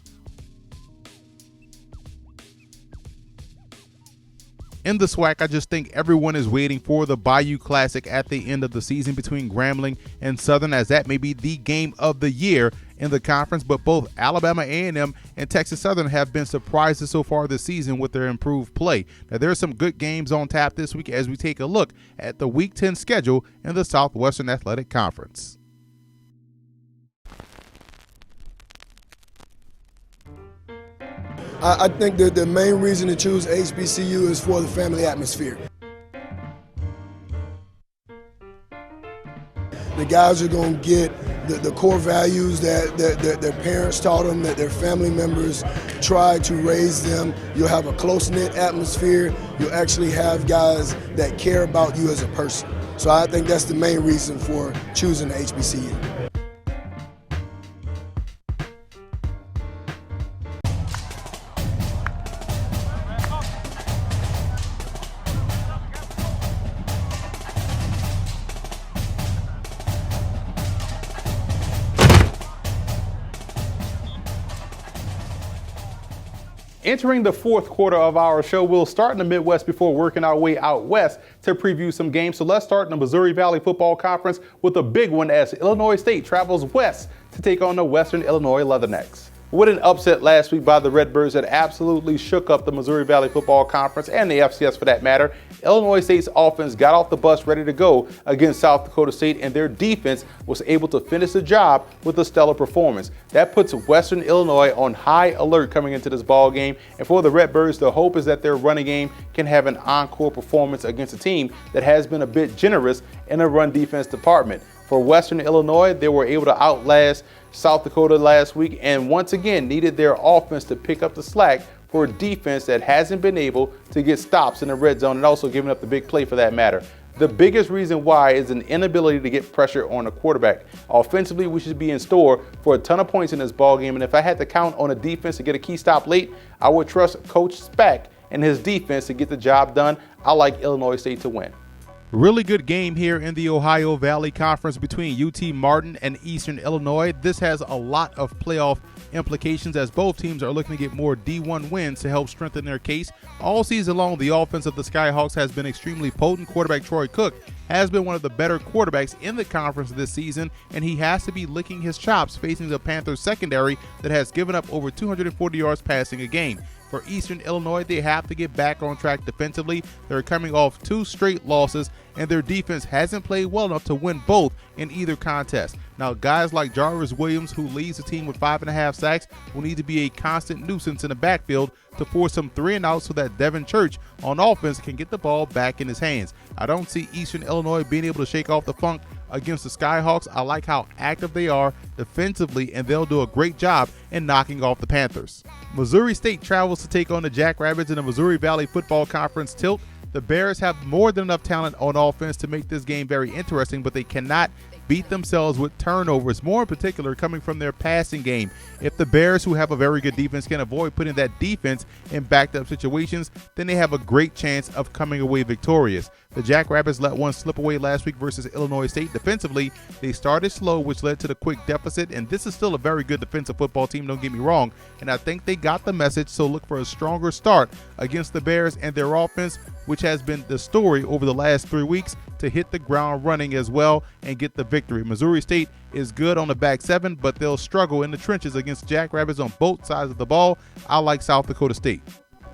In the SWAC, I just think everyone is waiting for the Bayou Classic at the end of the season between Grambling and Southern, as that may be the game of the year in the conference. But both Alabama A&M and Texas Southern have been surprises so far this season with their improved play. Now, there are some good games on tap this week as we take a look at the Week 10 schedule in the Southwestern Athletic Conference. I think that the main reason to choose HBCU is for the family atmosphere. The guys are going to get the core values that their parents taught them, that their family members tried to raise them. You'll have a close-knit atmosphere. You'll actually have guys that care about you as a person. So I think that's the main reason for choosing the HBCU. Entering the fourth quarter of our show, we'll start in the Midwest before working our way out west to preview some games. So let's start in the Missouri Valley Football Conference with a big one as Illinois State travels west to take on the Western Illinois Leathernecks. What an upset last week by the Redbirds that absolutely shook up the Missouri Valley Football Conference and the FCS for that matter. Illinois State's offense got off the bus ready to go against South Dakota State, and their defense was able to finish the job with a stellar performance. That puts Western Illinois on high alert coming into this ball game. And for the Redbirds, the hope is that their running game can have an encore performance against a team that has been a bit generous in the run defense department. For Western Illinois, they were able to outlast South Dakota last week and once again needed their offense to pick up the slack for a defense that hasn't been able to get stops in the red zone and also giving up the big play for that matter. The biggest reason why is an inability to get pressure on the quarterback. Offensively, we should be in store for a ton of points in this ball game, and if I had to count on a defense to get a key stop late, I would trust Coach Spack and his defense to get the job done. I like Illinois State to win. Really good game here in the Ohio Valley Conference between UT Martin and Eastern Illinois. This has a lot of playoff implications as both teams are looking to get more D1 wins to help strengthen their case. All season long, the offense of the Skyhawks has been extremely potent. Quarterback Troy Cook has been one of the better quarterbacks in the conference this season, and he has to be licking his chops facing the Panthers secondary that has given up over 240 yards passing a game. For Eastern Illinois, they have to get back on track defensively. They're coming off 2 straight losses, and their defense hasn't played well enough to win both in either contest. Now, guys like Jarvis Williams, who leads the team with 5.5 sacks, will need to be a constant nuisance in the backfield to force some 3-and-outs so that Devin Church on offense can get the ball back in his hands. I don't see Eastern Illinois being able to shake off the funk against the Skyhawks. I like how active they are defensively, and they'll do a great job in knocking off the Panthers. Missouri State travels to take on the Jackrabbits in the Missouri Valley Football Conference tilt. The Bears have more than enough talent on offense to make this game very interesting, but they cannot beat themselves with turnovers, more in particular coming from their passing game. If the Bears, who have a very good defense, can avoid putting that defense in backed up situations, then they have a great chance of coming away victorious. The Jackrabbits let one slip away last week versus Illinois State. Defensively, they started slow, which led to the quick deficit, and this is still a very good defensive football team, don't get me wrong, and I think they got the message, so look for a stronger start against the Bears and their offense, which has been the story over the last 3 weeks, to hit the ground running as well and get the victory. Missouri State is good on the back 7, but they'll struggle in the trenches against Jackrabbits on both sides of the ball. I like South Dakota State.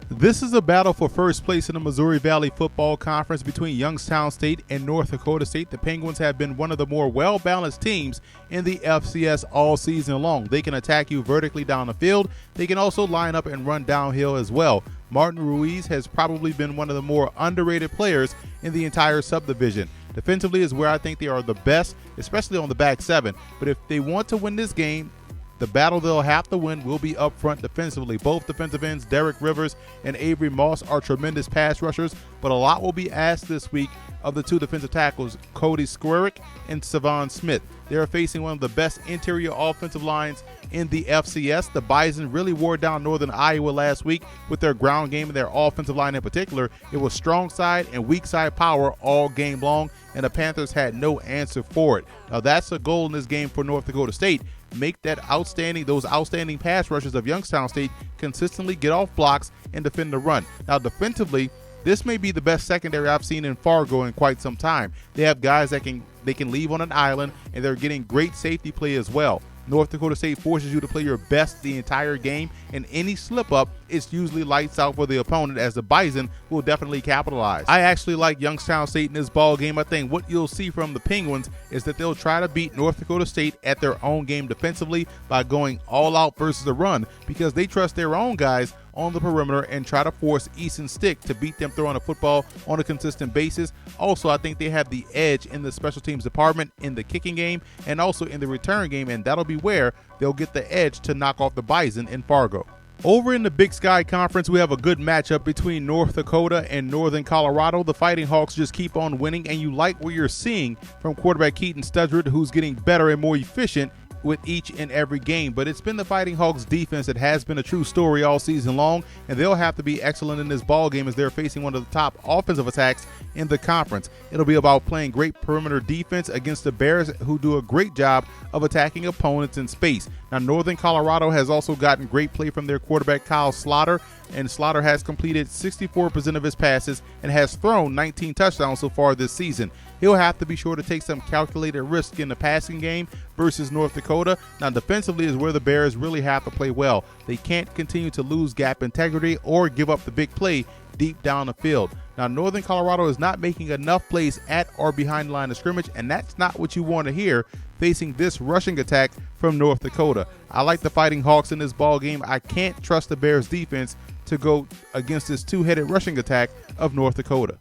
This is a battle for first place in the Missouri Valley Football Conference between Youngstown State and North Dakota State. The Penguins have been one of the more well-balanced teams in the FCS all season long. They can attack you vertically down the field. They can also line up and run downhill as well. Martin Ruiz has probably been one of the more underrated players in the entire subdivision. Defensively is where I think they are the best, especially on the back 7. But if they want to win this game, the battle they'll have to win will be up front defensively. Both defensive ends, Derek Rivers and Avery Moss, are tremendous pass rushers, but a lot will be asked this week of the 2 defensive tackles, Cody Squarick and Savon Smith. They are facing one of the best interior offensive lines in the FCS. The Bison really wore down Northern Iowa last week with their ground game and their offensive line in particular. It was strong side and weak side power all game long, and the Panthers had no answer for it. Now that's a goal in this game for North Dakota State. Make those outstanding pass rushers of Youngstown State consistently get off blocks and defend the run. Now defensively, this may be the best secondary I've seen in Fargo in quite some time. They have guys that can leave on an island, and they're getting great safety play as well. North Dakota State forces you to play your best the entire game, and any slip up, it's usually lights out for the opponent, as the Bison will definitely capitalize. I actually like Youngstown State in this ball game. I think what you'll see from the Penguins is that they'll try to beat North Dakota State at their own game defensively by going all out versus the run, because they trust their own guys on the perimeter and try to force Easton Stick to beat them throwing the football on a consistent basis. Also, I think they have the edge in the special teams department in the kicking game and also in the return game, and that'll be where they'll get the edge to knock off the Bison in Fargo. Over in the Big Sky Conference, we have a good matchup between North Dakota and Northern Colorado. The Fighting Hawks just keep on winning, and you like what you're seeing from quarterback Keaton Studred, who's getting better and more efficient with each and every game, but it's been the Fighting Hawks defense that has been a true story all season long, and they'll have to be excellent in this ball game as they're facing one of the top offensive attacks in the conference. It'll be about playing great perimeter defense against the Bears, who do a great job of attacking opponents in space. Now, Northern Colorado has also gotten great play from their quarterback Kyle Slaughter, and Slaughter has completed 64% of his passes and has thrown 19 touchdowns so far this season. He'll have to be sure to take some calculated risk in the passing game versus North Dakota. Now, defensively is where the Bears really have to play well. They can't continue to lose gap integrity or give up the big play deep down the field. Now, Northern Colorado is not making enough plays at or behind the line of scrimmage, and that's not what you want to hear facing this rushing attack from North Dakota. I like the Fighting Hawks in this ball game. I can't trust the Bears defense to go against this two-headed rushing attack of North Dakota.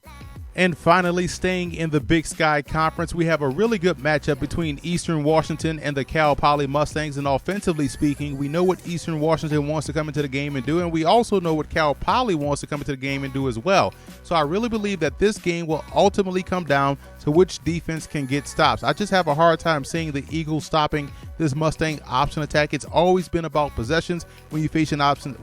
And finally, staying in the Big Sky Conference, we have a really good matchup between Eastern Washington and the Cal Poly Mustangs. And offensively speaking, we know what Eastern Washington wants to come into the game and do, and we also know what Cal Poly wants to come into the game and do as well. So I really believe that this game will ultimately come down to which defense can get stops. I just have a hard time seeing the Eagles stopping this Mustang option attack. It's always been about possessions when you face an option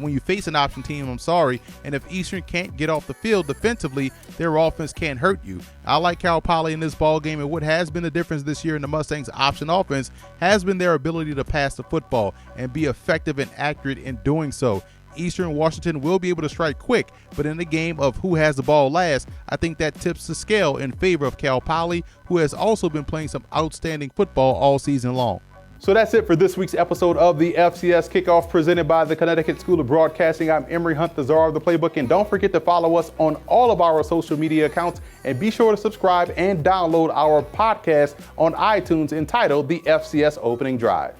team, and if Eastern can't get off the field defensively, their offense can't hurt you. I like Cal Poly in this ball game, and what has been the difference this year in the Mustangs option offense has been their ability to pass the football and be effective and accurate in doing so. Eastern Washington will be able to strike quick, but in the game of who has the ball last, I think that tips the scale in favor of Cal Poly, who has also been playing some outstanding football all season long. So that's it for this week's episode of the FCS Kickoff presented by the Connecticut School of Broadcasting. I'm Emory Hunt, the czar of the playbook, and don't forget to follow us on all of our social media accounts, and be sure to subscribe and download our podcast on iTunes entitled The FCS Opening Drive.